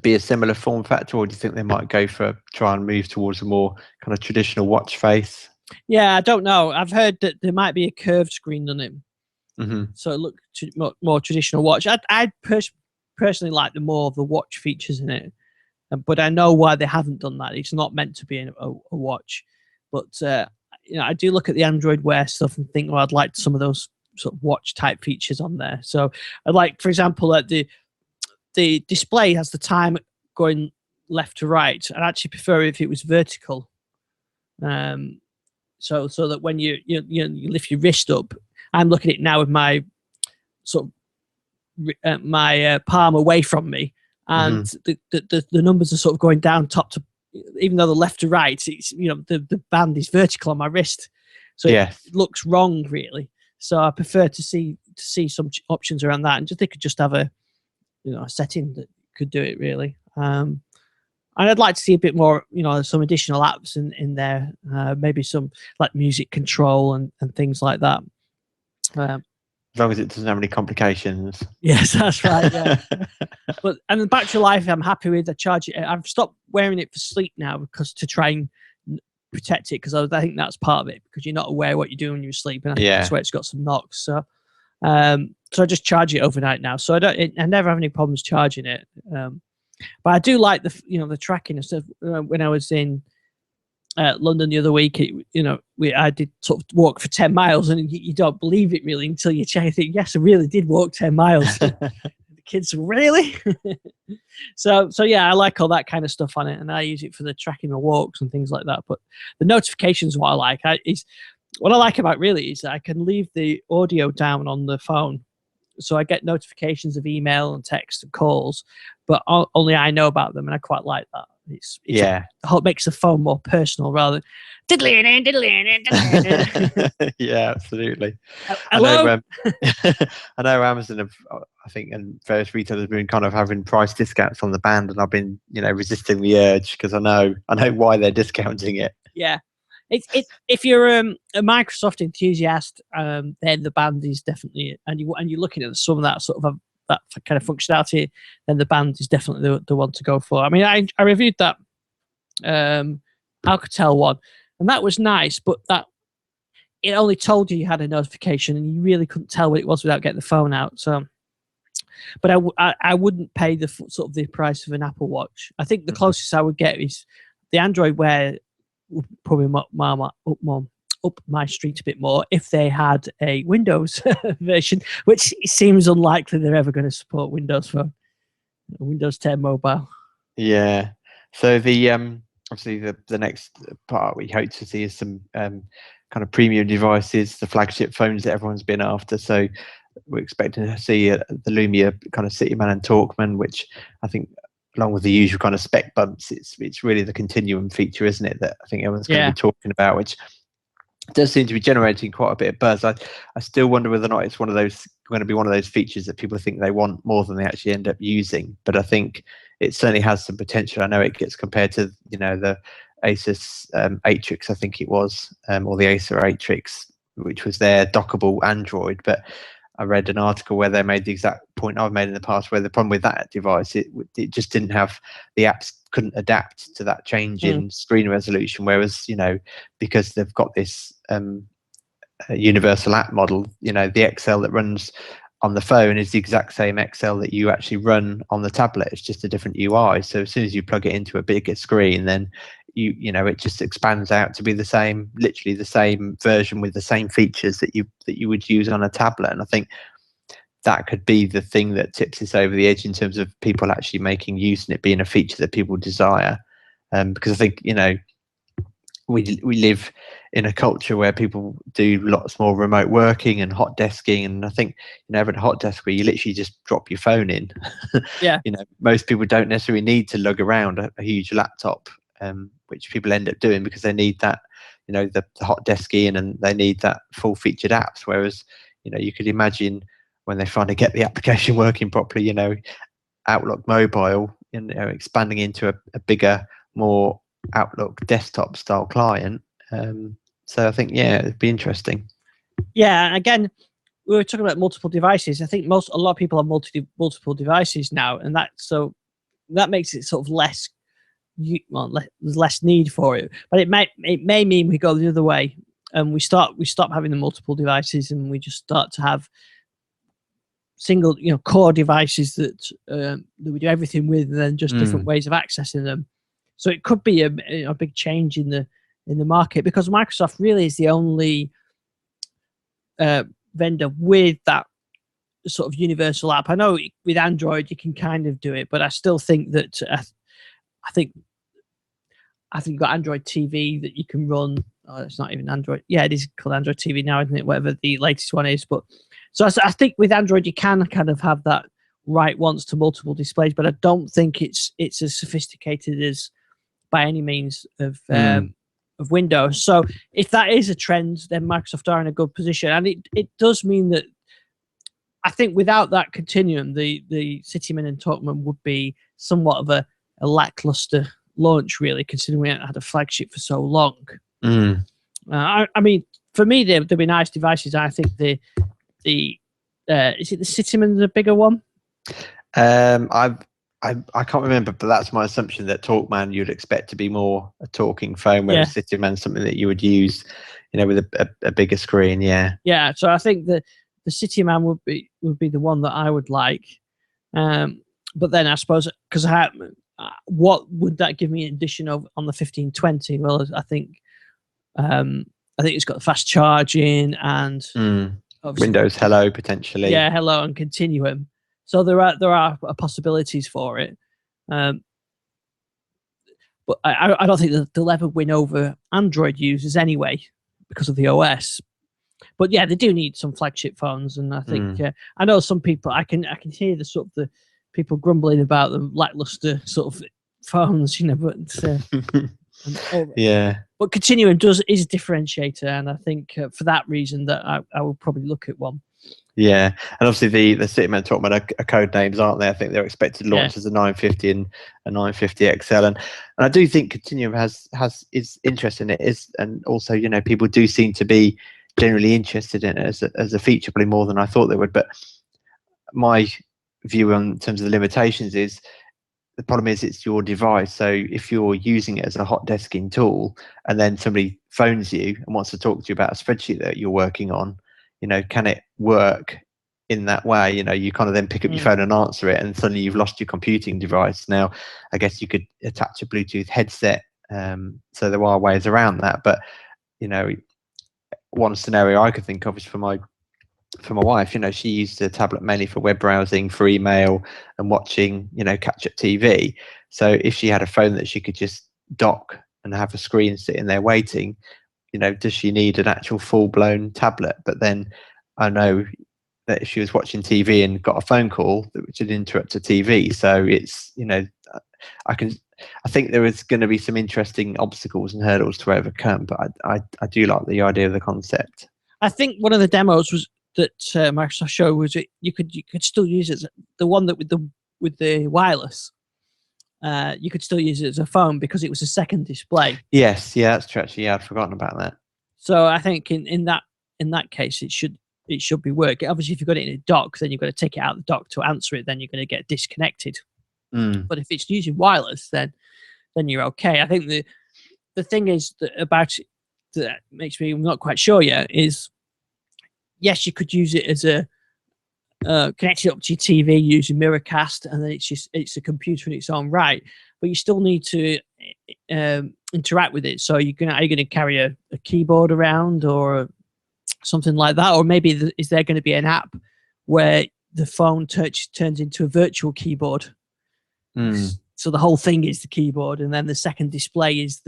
be a similar form factor, or do you think they might try and move towards a more kind of traditional watch face? Yeah, I don't know. I've heard that there might be a curved screen on it, so it looks more traditional watch. I personally like the watch features in it. But I know why they haven't done that. It's not meant to be a watch. But I do look at the Android Wear stuff and think, I'd like some of those sort of watch type features on there. So I'd like, for example, the display has the time going left to right. I'd actually prefer if it was vertical. So that when you lift your wrist up, I'm looking at it now with my sort of my palm away from me. And the numbers are sort of going down top to, even though the left to right, it's the band is vertical on my wrist, so it looks wrong really. So I prefer to see some options around that, and they could just have a setting that could do it really. And I'd like to see a bit more, some additional apps in there, maybe some like music control and things like that. As long as it doesn't have any complications. Yes, that's right. Yeah. And the battery life, I'm happy with. I charge it. I've stopped wearing it for sleep now because to try and protect it, because I think that's part of it, because you're not aware what you're doing when you're asleep, and I think that's where it's got some knocks. So, so I just charge it overnight now. So I never have any problems charging it. But I do like the tracking and stuff. When I was in London the other week, I did sort of walk for 10 miles, and you don't believe it really until you check. I think, yes, I really did walk 10 miles. The kids, really? so yeah, I like all that kind of stuff on it, and I use it for the tracking of walks and things like that. But the notifications, what I like, what I like about really is that I can leave the audio down on the phone, so I get notifications of email and text and calls, but only I know about them, and I quite like that. It makes the phone more personal rather than diddly. Yeah, absolutely. Hello? I know Amazon have, I think, and various retailers have been kind of having price discounts on the band, and I've been, resisting the urge because I know why they're discounting it. Yeah. If you're a Microsoft enthusiast, then the band is definitely, and you're looking at some of that sort of that kind of functionality, then the band is definitely the one to go for. I mean, I reviewed that Alcatel one, and that was nice, but that it only told you had a notification, and you really couldn't tell what it was without getting the phone out. So, but I wouldn't pay the sort of the price of an Apple Watch. I think the closest I would get is the Android Wear. Would probably up my street a bit more if they had a Windows version, which seems unlikely they're ever going to support Windows Phone, Windows 10 mobile. Yeah. So the obviously the next part we hope to see is some kind of premium devices, the flagship phones that everyone's been after. So we're expecting to see the Lumia kind of CityMan and Talkman, which I think, along with the usual kind of spec bumps, it's really the continuum feature, isn't it, that I think everyone's going to be talking about, which does seem to be generating quite a bit of buzz. I still wonder whether or not it's going to be one of those features that people think they want more than they actually end up using. But I think it certainly has some potential. I know it gets compared to the Asus Atrix, I think it was, or the Acer Atrix, which was their dockable Android, but I read an article where they made the exact point I've made in the past, where the problem with that device, it just didn't have, the apps couldn't adapt to that change in screen resolution. Whereas, because they've got this universal app model, the Excel that runs on the phone is the exact same Excel that you actually run on the tablet. It's just a different UI. So as soon as you plug it into a bigger screen, then it just expands out to be the same, literally the same version with the same features that you would use on a tablet. And I think that could be the thing that tips this over the edge in terms of people actually making use and it being a feature that people desire. Because I think we live in a culture where people do lots more remote working and hot desking, and I think having a hot desk where you literally just drop your phone in. Yeah. Most people don't necessarily need to lug around a huge laptop, which people end up doing because they need that, the hot desking, and they need that full featured apps. Whereas, you could imagine when they finally get the application working properly, Outlook mobile, expanding into a bigger, more Outlook desktop style client. So I think, it'd be interesting. Yeah, again, we were talking about multiple devices. I think a lot of people have multiple devices now, and that makes it sort of less need for it. But it may mean we go the other way, and we stop having the multiple devices, and we just start to have single, core devices that we do everything with, and then just different ways of accessing them. So it could be a big change in the market, because Microsoft really is the only vendor with that sort of universal app. I know with Android you can kind of do it, but I still think that I think you've got Android TV that you can run. Oh, it's not even Android. Yeah, it is called Android TV now, isn't it? Whatever the latest one is. But so I think with Android you can kind of have that right once to multiple displays, but I don't think it's as sophisticated as by any means of Windows. So if that is a trend, then Microsoft are in a good position, and it does mean that I think without that continuum, the CityMan and Talkman would be somewhat of a lackluster launch, really, considering we haven't had a flagship for so long. I mean, for me, they'll be nice devices. I think is it the CityMan the bigger one? I can't remember, but that's my assumption, that Talkman you'd expect to be more a talking phone, whereas CityMan something that you would use, with a bigger screen. Yeah. So I think the CityMan would be the one that I would like. But then I suppose, because what would that give me in addition of on the 1520? Well, I think it's got fast charging and Windows Hello potentially. Yeah, Hello and Continuum. So there are possibilities for it, but I don't think that they'll ever win over Android users anyway because of the OS. But yeah, they do need some flagship phones, and I think I know some people. I can hear the people grumbling about the lackluster sort of phones, but Yeah. but Continuum is a differentiator, and I think for that reason that I will probably look at one. Yeah, and obviously the Citymen talking about are code names, aren't they? I think they're expected to launch as a 950 and a 950 XL, and I do think Continuum is interested in it, and also people do seem to be generally interested in it as a feature, probably more than I thought they would. But my view in terms of the limitations is the problem is it's your device. So if you're using it as a hot desking tool, and then somebody phones you and wants to talk to you about a spreadsheet that you're working on, can it work in that way? You kind of then pick up your phone and answer it, and suddenly you've lost your computing device. Now, I guess you could attach a Bluetooth headset, so there are ways around that. But one scenario I could think of is for my wife. She used the tablet mainly for web browsing, for email, and watching catch up TV. So if she had a phone that she could just dock and have a screen sitting there waiting, does she need an actual full-blown tablet? But then I know that if she was watching TV and got a phone call, which would interrupt the TV. So it's I think there is going to be some interesting obstacles and hurdles to overcome, but I do like the idea of the concept. I think one of the demos was that Microsoft showed was you could still use it, the one that with the wireless. You could still use it as a phone because it was a second display. Yes, yeah, that's true. Actually, yeah, I'd forgotten about that. So I think in that case, it should be working. Obviously, if you've got it in a dock, then you've got to take it out of the dock to answer it. Then you're going to get disconnected. But if it's using wireless, then you're okay. I think the thing is about it that makes me not quite sure yet is, yes, you could use it as a connect it up to your TV using Miracast, and then it's a computer in its own right. But you still need to interact with it. So are you going to carry a keyboard around or something like that? Or maybe is there going to be an app where the phone turns into a virtual keyboard? So the whole thing is the keyboard, and then the second display is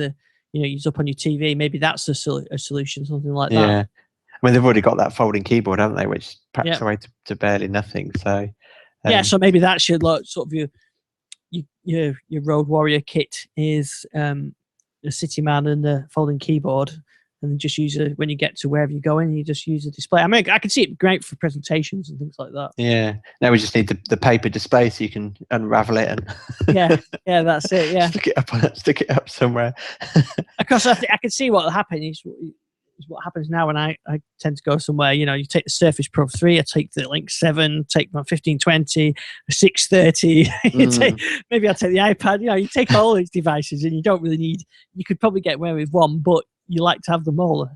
it's up on your TV. Maybe that's a solution, something like that. Yeah. I mean, they've already got that folding keyboard, haven't they? Which packs away to barely nothing. So so maybe that should sort of your Road Warrior kit is a Cityman and a folding keyboard, and then just use it when you get to wherever you're going. You just use a display. I mean, I can see it great for presentations and things like that. Yeah. Now we just need the paper display so you can unravel it and yeah, that's it. Yeah, stick it up somewhere. Because I can see what will happen is what happens now when I tend to go somewhere. You take the Surface Pro 3, I take the Link 7, take my 1520, a 630. Maybe I'll take the iPad. You take all these devices, and you don't really need. You could probably get away with one, but you like to have them all.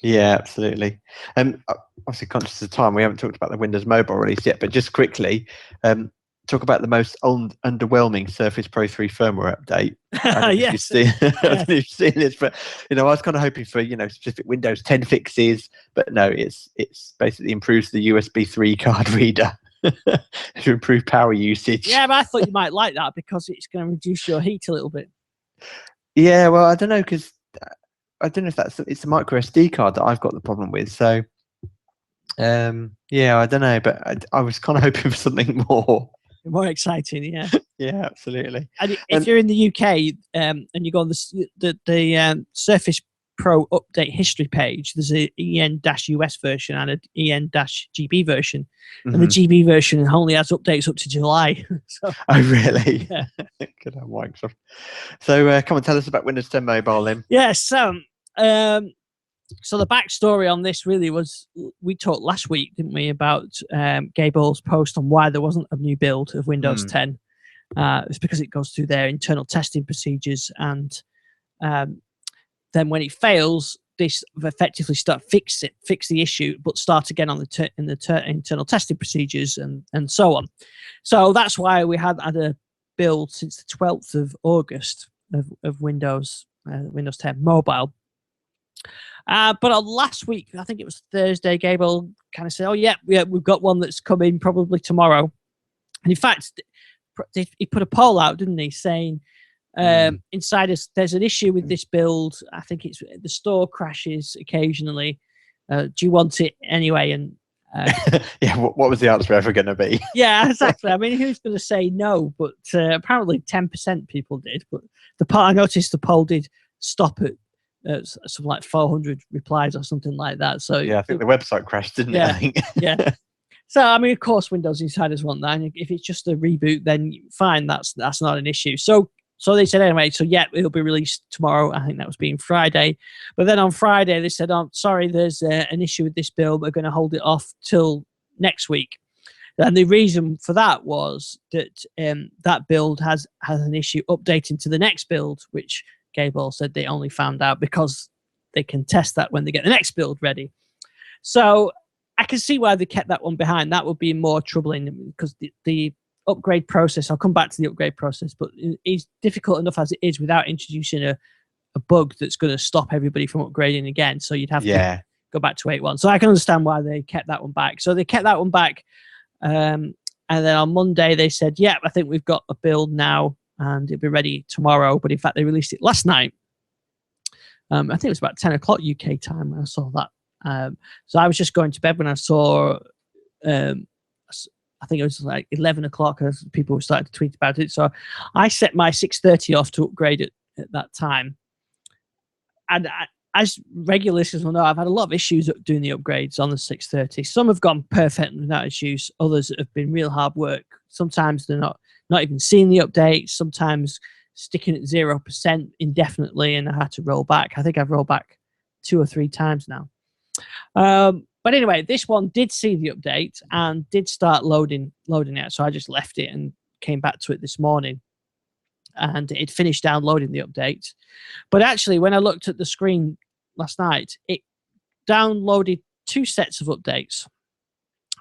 Yeah, absolutely. Obviously, conscious of time, we haven't talked about the Windows Mobile release yet, but just quickly, talk about the most underwhelming Surface Pro 3 firmware update. Yes. I don't know if you've seen this, but I was kind of hoping for specific Windows 10 fixes, but no, it's basically improves the USB 3 card reader to improve power usage. Yeah, but I thought you might like that because it's going to reduce your heat a little bit. Yeah, well, I don't know, because I don't know if it's a micro SD card that I've got the problem with. So yeah, I don't know, but I was kind of hoping for something more exciting. Yeah. Yeah, absolutely. And if you're in the UK and you go on the Surface Pro update history page, there's a EN-US version and an EN-GB version, and the GB version only has updates up to July. So, oh, really? Yeah. Good on Microsoft. So come on, tell us about Windows 10 Mobile then. Yes. So the backstory on this really was, we talked last week, didn't we, about Gable's post on why there wasn't a new build of Windows 10. It's because it goes through their internal testing procedures, and then when it fails, they effectively fix the issue, but start again on in the internal testing procedures and so on. So that's why we had a build since the 12th of August of Windows 10 Mobile. But last week, I think it was Thursday, Gable kind of said, "Oh yeah, we've got one that's coming probably tomorrow." And in fact, he put a poll out, didn't he, saying, "Insiders, there's an issue with this build. I think it's the store crashes occasionally. Do you want it anyway?" And Yeah, what was the answer ever going to be? Yeah, exactly. I mean, who's going to say no? But apparently 10% people did. But I noticed the poll did stop at something like 400 replies or something like that. So yeah, I think the website crashed, didn't it? I think. Yeah. So I mean, of course, Windows Insiders want that. And if it's just a reboot, then fine. That's not an issue. So they said anyway. So yeah, it'll be released tomorrow. I think that was being Friday. But then on Friday they said, "Oh, sorry, there's an issue with this build. We're going to hold it off till next week." And the reason for that was that that build has an issue updating to the next build, which Gable said they only found out because they can test that when they get the next build ready. So I can see why they kept that one behind. That would be more troubling because the upgrade process, I'll come back to the upgrade process, but it's difficult enough as it is without introducing a bug that's going to stop everybody from upgrading again. So you'd have to go back to 8.1. So I can understand why they kept that one back. So they kept that one back. And then on Monday, they said, yeah, I think we've got a build now and it'll be ready tomorrow. But in fact, they released it last night. I think it was about 10 o'clock UK time when I saw that. So I was just going to bed when I saw, I think it was like 11 o'clock as people were starting to tweet about it. So I set my 6:30 off to upgrade it at that time. And as regular listeners will know, I've had a lot of issues doing the upgrades on the 6:30. Some have gone perfect without issues. Others have been real hard work. Sometimes they're not even seeing the updates. Sometimes sticking at 0% indefinitely, and I had to roll back. I think I've rolled back 2 or 3 times now. But anyway, this one did see the update and did start loading it. So I just left it and came back to it this morning. And it finished downloading the update. But actually, when I looked at the screen last night, it downloaded 2 sets of updates.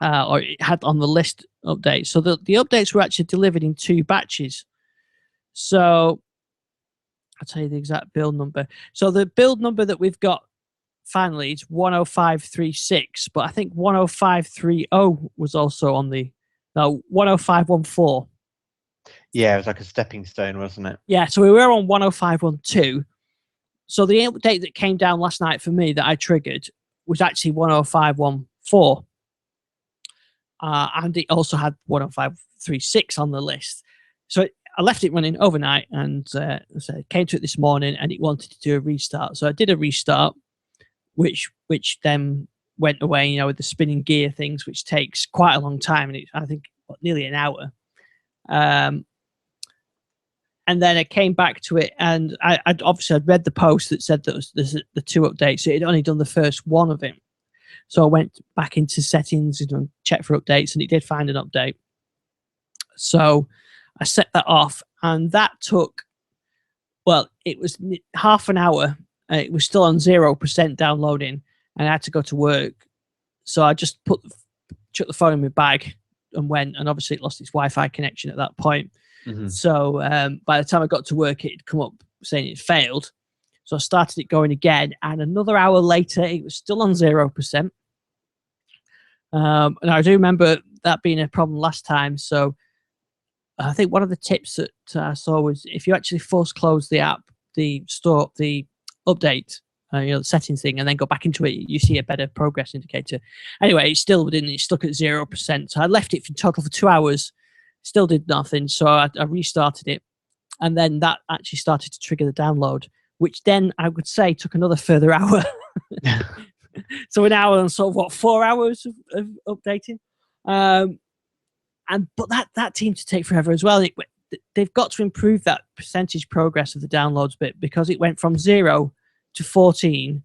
Or it had on the list updates. So the updates were actually delivered in 2 batches. So I'll tell you the exact build number. So the build number that we've got finally is 10536, but I think 10530 was also on the 10514. Yeah, it was like a stepping stone, wasn't it? Yeah, so we were on 10512. So the update that came down last night for me that I triggered was actually 10514. And it also had 10536 on the list. So I left it running overnight and came to it this morning and it wanted to do a restart. So I did a restart, which then went away, with the spinning gear things, which takes quite a long time. And I think nearly an hour. And then I came back to it, and I'd read the post that said that there's the 2 updates. So it had only done the first one of it. So I went back into settings and checked for updates, and it did find an update. So I set that off, and that took, it was half an hour. It was still on 0% downloading, and I had to go to work. So I just chucked the phone in my bag and went, and obviously it lost its Wi-Fi connection at that point. Mm-hmm. So by the time I got to work, it had come up saying it failed. So I started it going again, and another hour later, it was still on 0%. And I do remember that being a problem last time. So I think one of the tips that I saw was if you actually force close the app, the update, the settings thing, and then go back into it, you see a better progress indicator. Anyway, it still didn't. It stuck at 0%. So I left it in total for 2 hours. Still did nothing. So I restarted it, and then that actually started to trigger the download, which then I would say took another further hour. So an hour and sort of 4 hours of updating. But that seemed to take forever as well. They've got to improve that percentage progress of the downloads bit, because it went from 0 to 14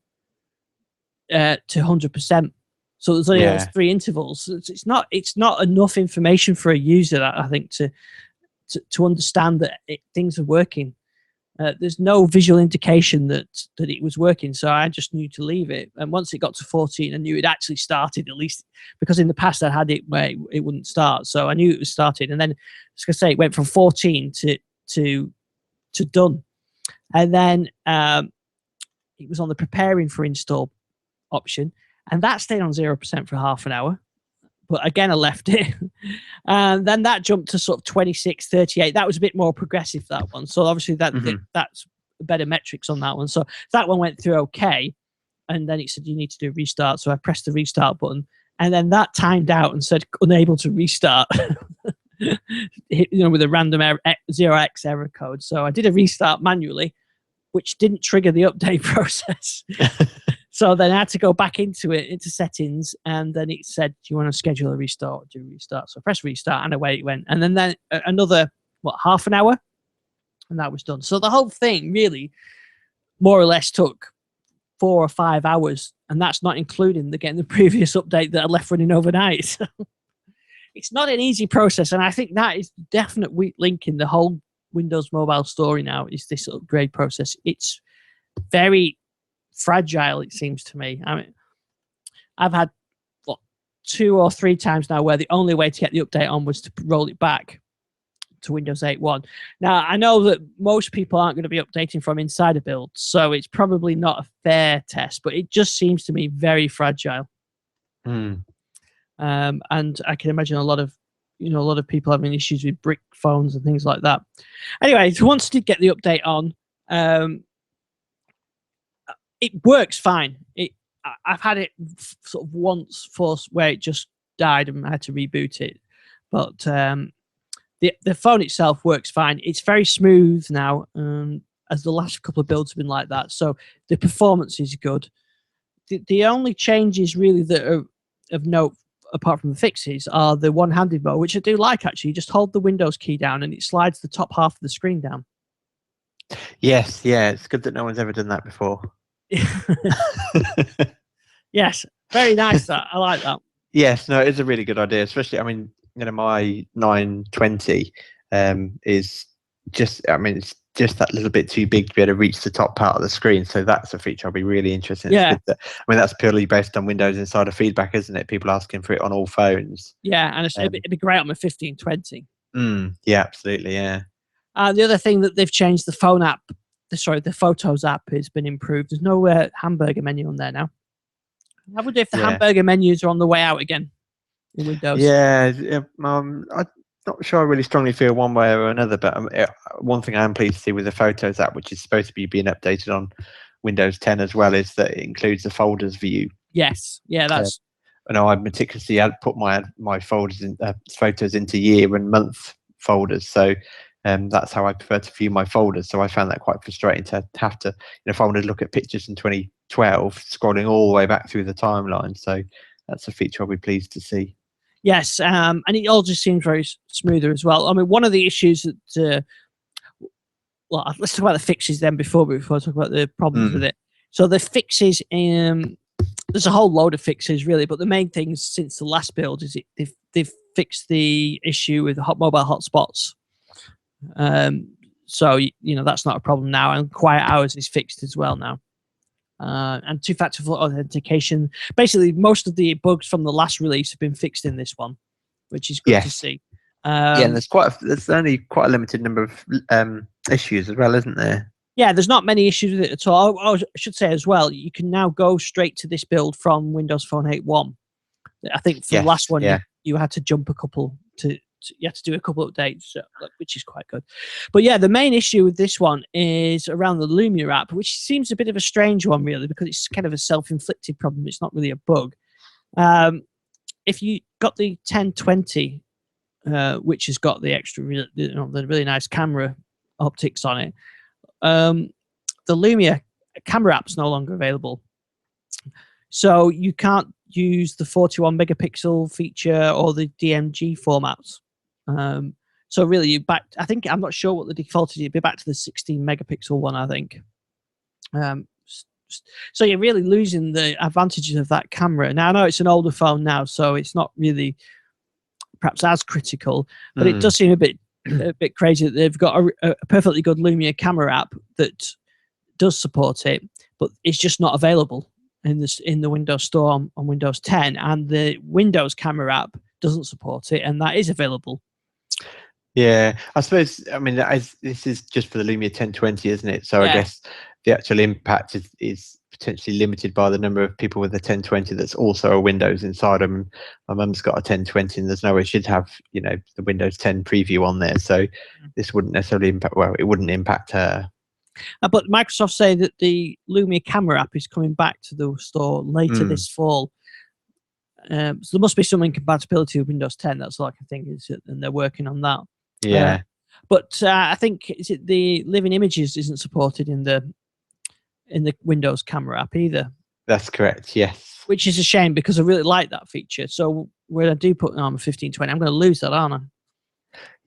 to 100%. So there's only those 3 intervals. It's not enough information for a user, that I think, to understand that things are working. There's no visual indication that it was working, so I just knew to leave it. And once it got to 14, I knew it actually started, at least, because in the past I had it where it wouldn't start. So I knew it was started, and then, as I say, it went from 14 to done, and then it was on the preparing for install option, and that stayed on 0% for half an hour. But again, I left it. And then that jumped to sort of 26, 38. That was a bit more progressive, that one. So obviously that's better metrics on that one. So that one went through okay. And then it said you need to do a restart. So I pressed the restart button, and then that timed out and said unable to restart. With a random 0x error code. So I did a restart manually, which didn't trigger the update process. So then I had to go back into settings, and then it said, do you want to schedule a restart? Do a restart. So I press restart, and away it went. And then another, half an hour? And that was done. So the whole thing really more or less took 4 or 5 hours, and that's not including getting the previous update that I left running overnight. So it's not an easy process, and I think that is the definite weak link in the whole Windows Mobile story now, is this upgrade process. It's very fragile, it seems to me. I mean, I've had 2 or 3 times now where the only way to get the update on was to roll it back to Windows 8.1. Now, I know that most people aren't going to be updating from insider builds, so it's probably not a fair test, but it just seems to me very fragile. And I can imagine a lot of people having issues with brick phones and things like that. Anyway, so once I did get the update on, it works fine. I've had it sort of once where it just died and I had to reboot it, but the phone itself works fine. It's very smooth now, as the last couple of builds have been like that. So the performance is good. The only changes really that are of note, apart from the fixes, are the one-handed mode, which I do like, actually. You just hold the Windows key down and it slides the top half of the screen down. Yes, yeah, it's good that no one's ever done that before. Yes, very nice. That I like that. Yes, no, it's a really good idea. Especially, I mean, my 920 is just, it's just that little bit too big to be able to reach the top part of the screen. So that's a feature I'll be really interested in. Yeah. That's purely based on Windows Insider feedback, isn't it? People asking for it on all phones. Yeah, and it'd be great on my 1520. Yeah, absolutely, yeah. The other thing that they've changed, the phone app, the Photos app has been improved. There's no hamburger menu on there now. I wonder if the hamburger menus are on the way out again in Windows. Yeah, I'm not sure I really strongly feel one way or another, but one thing I am pleased to see with the Photos app, which is supposed to be being updated on Windows 10 as well, is that it includes the folders view. Yes, yeah, that's. I know I meticulously had put my folders in photos into year and month folders, so that's how I prefer to view my folders. So I found that quite frustrating to have to, if I wanted to look at pictures in 2012, scrolling all the way back through the timeline. So that's a feature I'll be pleased to see. Yes, and it all just seems very smoother as well. I mean, one of the issues that, let's talk about the fixes then before I talk about the problems with it. So the fixes, there's a whole load of fixes really, but the main things since the last build is they've fixed the issue with mobile hotspots. So that's not a problem now, and quiet hours is fixed as well now. And two-factor authentication. Basically, most of the bugs from the last release have been fixed in this one, which is good to see. And there's only quite a limited number of issues as well, isn't there? Yeah, there's not many issues with it at all. I should say as well, you can now go straight to this build from Windows Phone 8.1. I think for the last one, you had to jump a couple you have to do a couple updates, which is quite good. But yeah, the main issue with this one is around the Lumia app, which seems a bit of a strange one, really, because it's kind of a self-inflicted problem. It's not really a bug. If you got the 1020, which has got the extra, the really nice camera optics on it, the Lumia camera app's no longer available. So you can't use the 41 megapixel feature or the DMG formats. So really, I'm not sure what the default is. You'd be back to the 16 megapixel one, I think. So you're really losing the advantages of that camera. Now, I know it's an older phone now, so it's not really perhaps as critical, but it does seem a bit crazy that they've got a perfectly good Lumia camera app that does support it, but it's just not available in the Windows Store on Windows 10, and the Windows camera app doesn't support it, and that is available. Yeah, I suppose, this is just for the Lumia 1020, isn't it? So I guess the actual impact is potentially limited by the number of people with a 1020 that's also a Windows inside them. My mum's got a 1020 and there's no way she'd have, the Windows 10 preview on there. So this wouldn't necessarily it wouldn't impact her. But Microsoft say that the Lumia camera app is coming back to the store later this fall. So there must be some incompatibility with Windows 10. That's all I can think is, and they're working on that. Yeah, But I think is it the Living Images isn't supported in the Windows camera app either, that's correct. Yes. which is a shame because I really like that feature. So when I do put an ARM 1520, I'm going to lose that, aren't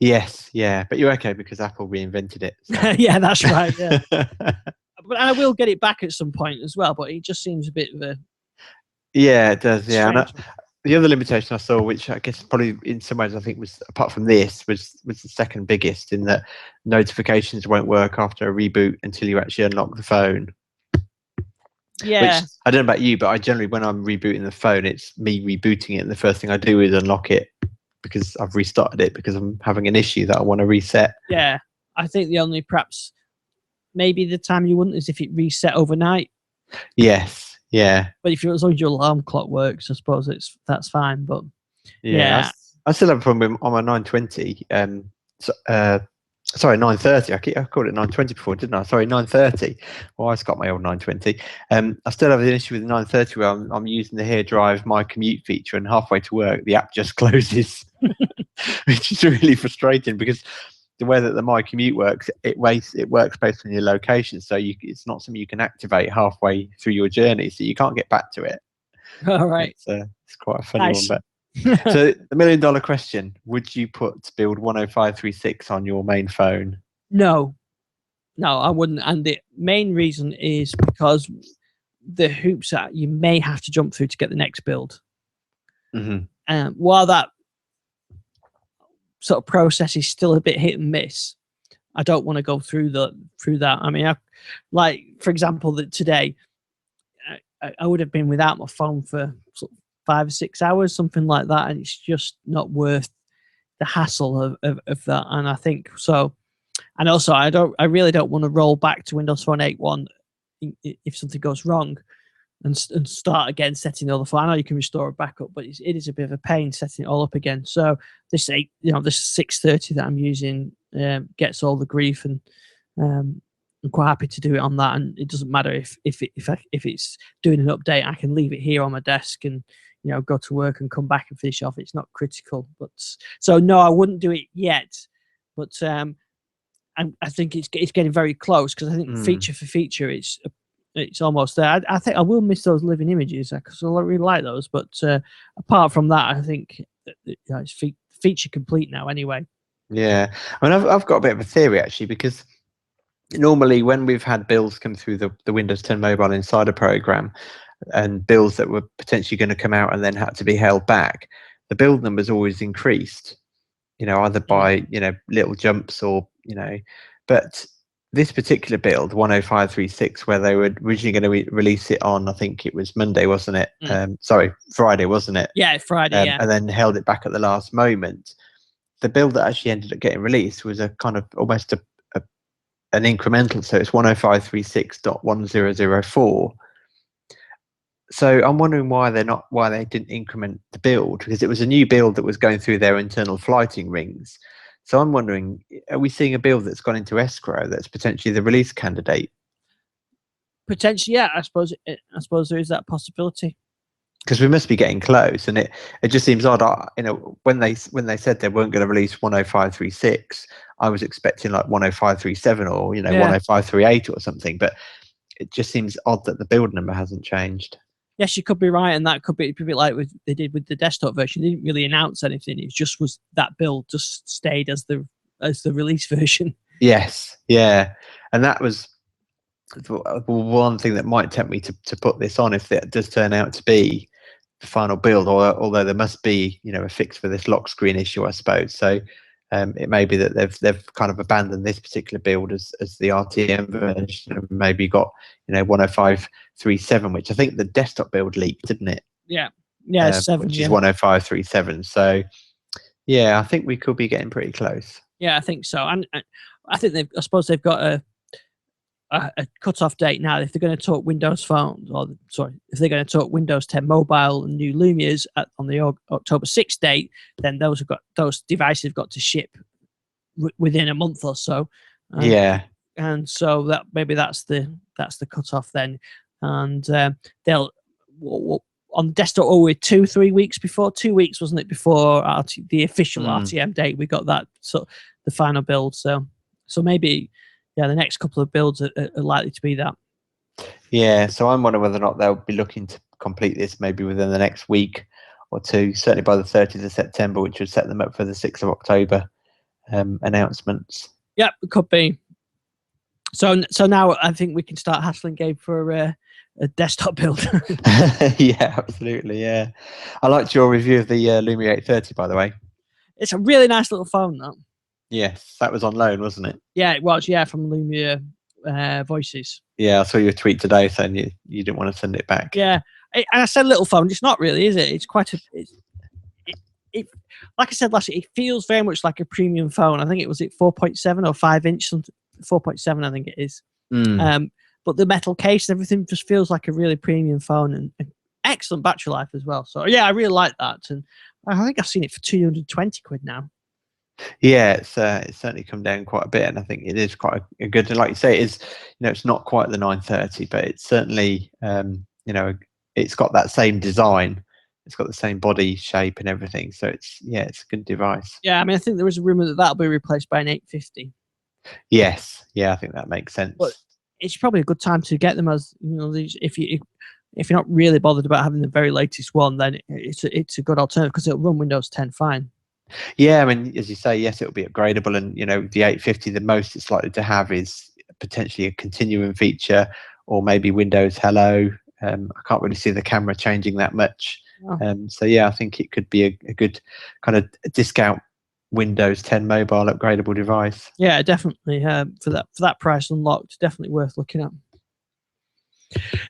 Yes. Yeah. But you're okay because Apple reinvented it. So. I? Yeah, that's right. Yeah, but I will get it back at some point as well. But it just seems a bit of a Yeah, it does. Yeah. And strange. the other limitation I saw, which I guess probably in some ways I think was apart from this, was the second biggest, in that notifications won't work after a reboot until you actually unlock the phone. Yeah. Which I don't know about you, but I generally, when I'm rebooting the phone, it's me rebooting it, and the first thing I do is unlock it because I've restarted it because I'm having an issue that I want to reset. Yeah, I think the only perhaps maybe the time you wouldn't is if it reset overnight. Yes. Yeah. But if you're, as long as your alarm clock works, I suppose that's fine. But Yeah. I still have a problem on my 920. Sorry, 930. I called it 920 before, didn't I? Sorry, 930. Well, I got my old 920. I still have an issue with the 930 where I'm using the Here Drive My Commute feature, and halfway to work, the app just closes, which is really frustrating because the way that the My Commute works, it works based on your location. So it's not something you can activate halfway through your journey, so you can't get back to it. all right, It's quite a funny nice. one, but. So the $1 million question: would you put build 10536 on your main phone? No, I wouldn't. And the main reason is because the hoops that you may have to jump through to get the next build. Mm-hmm. While that sort of process is still a bit hit and miss, I don't want to go through that. I mean, like for example, that today I would have been without my phone for sort of 5 or 6 hours, something like that, and it's just not worth the hassle of that. And I think so. And also, I really don't want to roll back to Windows Phone 8.1 if something goes wrong, and start again setting all the phone. I know you can restore a backup, but it is a bit of a pain setting it all up again. So this 630 that I'm using gets all the grief, and I'm quite happy to do it on that. And it doesn't matter if it's doing an update, I can leave it here on my desk and go to work and come back and finish off. It's not critical. But so no, I wouldn't do it yet. But I think it's getting very close, because I think feature for feature it's almost there. I think I will miss those Living Images because I really like those. But apart from that, I think it's feature complete now anyway. Yeah, I mean, I've got a bit of a theory actually, because normally when we've had bills come through the Windows 10 Mobile Insider program, and bills that were potentially going to come out and then had to be held back, the build numbers always increased, either by little jumps or but this particular build 10536, where they were originally going to release it on, I think it was Monday, wasn't it? Sorry, Friday, wasn't it? Yeah, Friday. Yeah, and then held it back at the last moment. The build that actually ended up getting released was a kind of almost an incremental, so it's 10536.1004. So I'm wondering why they didn't increment the build, because it was a new build that was going through their internal flighting rings. So I'm wondering, are we seeing a build that's gone into escrow that's potentially the release candidate? Potentially, yeah. I suppose there is that possibility. Because we must be getting close, and it just seems odd. When they said they weren't going to release 10536, I was expecting like 10537 or 10538 or something. But it just seems odd that the build number hasn't changed. Yes, you could be right, and that could be a bit like they did with the desktop version. They didn't really announce anything; it just was that build just stayed as the release version. Yes, yeah, and that was one thing that might tempt me to put this on if it does turn out to be the final build. Although there must be a fix for this lock screen issue, I suppose. So it may be that they've kind of abandoned this particular build as the RTM version, and maybe got 10537, which I think the desktop build leaked, didn't it? Yeah, 7, which is 10537. So yeah, I think we could be getting pretty close. Yeah, I think so, and I think I suppose they've got a cut-off date now. If they're going to talk Windows Phone, if they're going to talk Windows 10 Mobile and new Lumias on the October 6th date, then those devices have got to ship within a month or so. Yeah, and so that maybe that's the cut-off then, and on desktop, we're 2-3 weeks before. 2 weeks, wasn't it, before the official RTM date? We got that, so the final build. So maybe, yeah, the next couple of builds are likely to be that. Yeah, so I'm wondering whether or not they'll be looking to complete this maybe within the next week or two, certainly by the 30th of September, which would set them up for the 6th of October announcements. Yeah, it could be. So now I think we can start hassling Gabe for a desktop build. Yeah, absolutely. Yeah, I liked your review of the Lumia 830, by the way. It's a really nice little phone, though. Yes, that was on loan, wasn't it? Yeah, it was. Yeah, from Lumia Voices. Yeah, I saw your tweet today saying you didn't want to send it back. Yeah, and I said little phone. It's not really, is it? It's quite a. It like I said last week, it feels very much like a premium phone. I think it was 4.7 or 5-inch, 4.7, I think it is. But the metal case and everything just feels like a really premium phone, and excellent battery life as well. So yeah, I really like that, and I think I've seen it for 220 quid now. Yeah, it's certainly come down quite a bit, and I think it is quite a good. And like you say, it is. It's not quite the 930, but it's certainly it's got that same design. It's got the same body shape and everything. So it's a good device. Yeah, I mean, I think there was a rumor that that'll be replaced by an 850. Yes, yeah, I think that makes sense. But it's probably a good time to get them, as if you're not really bothered about having the very latest one, then it's a good alternative because it'll run Windows 10 fine. Yeah, I mean, as you say, yes, it'll be upgradable, and the 850, the most it's likely to have is potentially a continuing feature, or maybe Windows Hello. I can't really see the camera changing that much. Oh. So yeah, I think it could be a good kind of discount Windows 10 mobile upgradable device. Yeah, definitely. For that price unlocked, definitely worth looking at.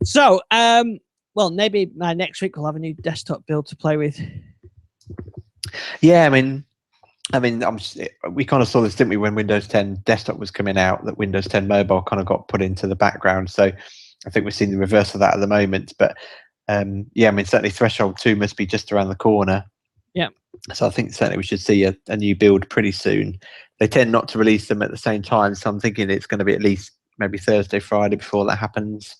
So, well, maybe next week we'll have a new desktop build to play with. Yeah, I mean, we kind of saw this, didn't we, when Windows 10 desktop was coming out, that Windows 10 mobile kind of got put into the background. So I think we're seeing the reverse of that at the moment. But yeah, I mean, certainly Threshold 2 must be just around the corner. Yeah. So I think certainly we should see a new build pretty soon. They tend not to release them at the same time, so I'm thinking it's going to be at least maybe Thursday, Friday before that happens.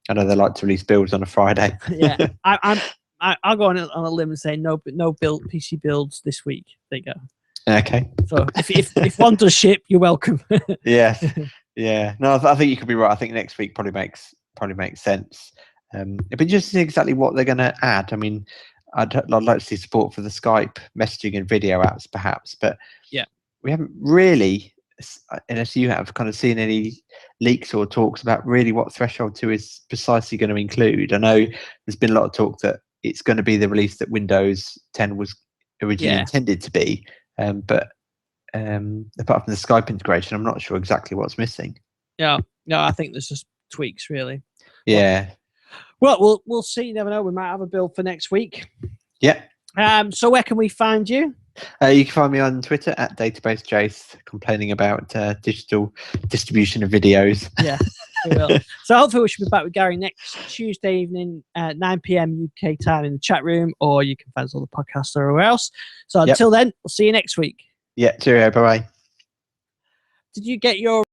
I know they like to release builds on a Friday. Yeah, I'll go on a limb and say no build PC builds this week. There you go. Okay. So if one does ship, you're welcome. Yes. Yeah. No, I think you could be right. I think next week probably makes sense. It'd be just to see exactly what they're going to add. I mean, I'd like to see support for the Skype messaging and video apps, perhaps, but yeah, we haven't really, unless you have, kind of seen any leaks or talks about really what Threshold 2 is precisely going to include. I know there's been a lot of talk that it's going to be the release that Windows 10 was originally intended to be, but apart from the Skype integration, I'm not sure exactly what's missing. Yeah, no, I think there's just tweaks, really. Yeah. Well, we'll see. You never know. We might have a build for next week. Yeah. So where can we find you? You can find me on Twitter at DatabaseJace, complaining about digital distribution of videos. Yeah, we will. So hopefully we should be back with Gary next Tuesday evening at 9 p.m. UK time in the chat room, or you can find us on the podcast or anywhere else. So until then, we'll see you next week. Yeah, cheerio. Bye-bye. Did you get your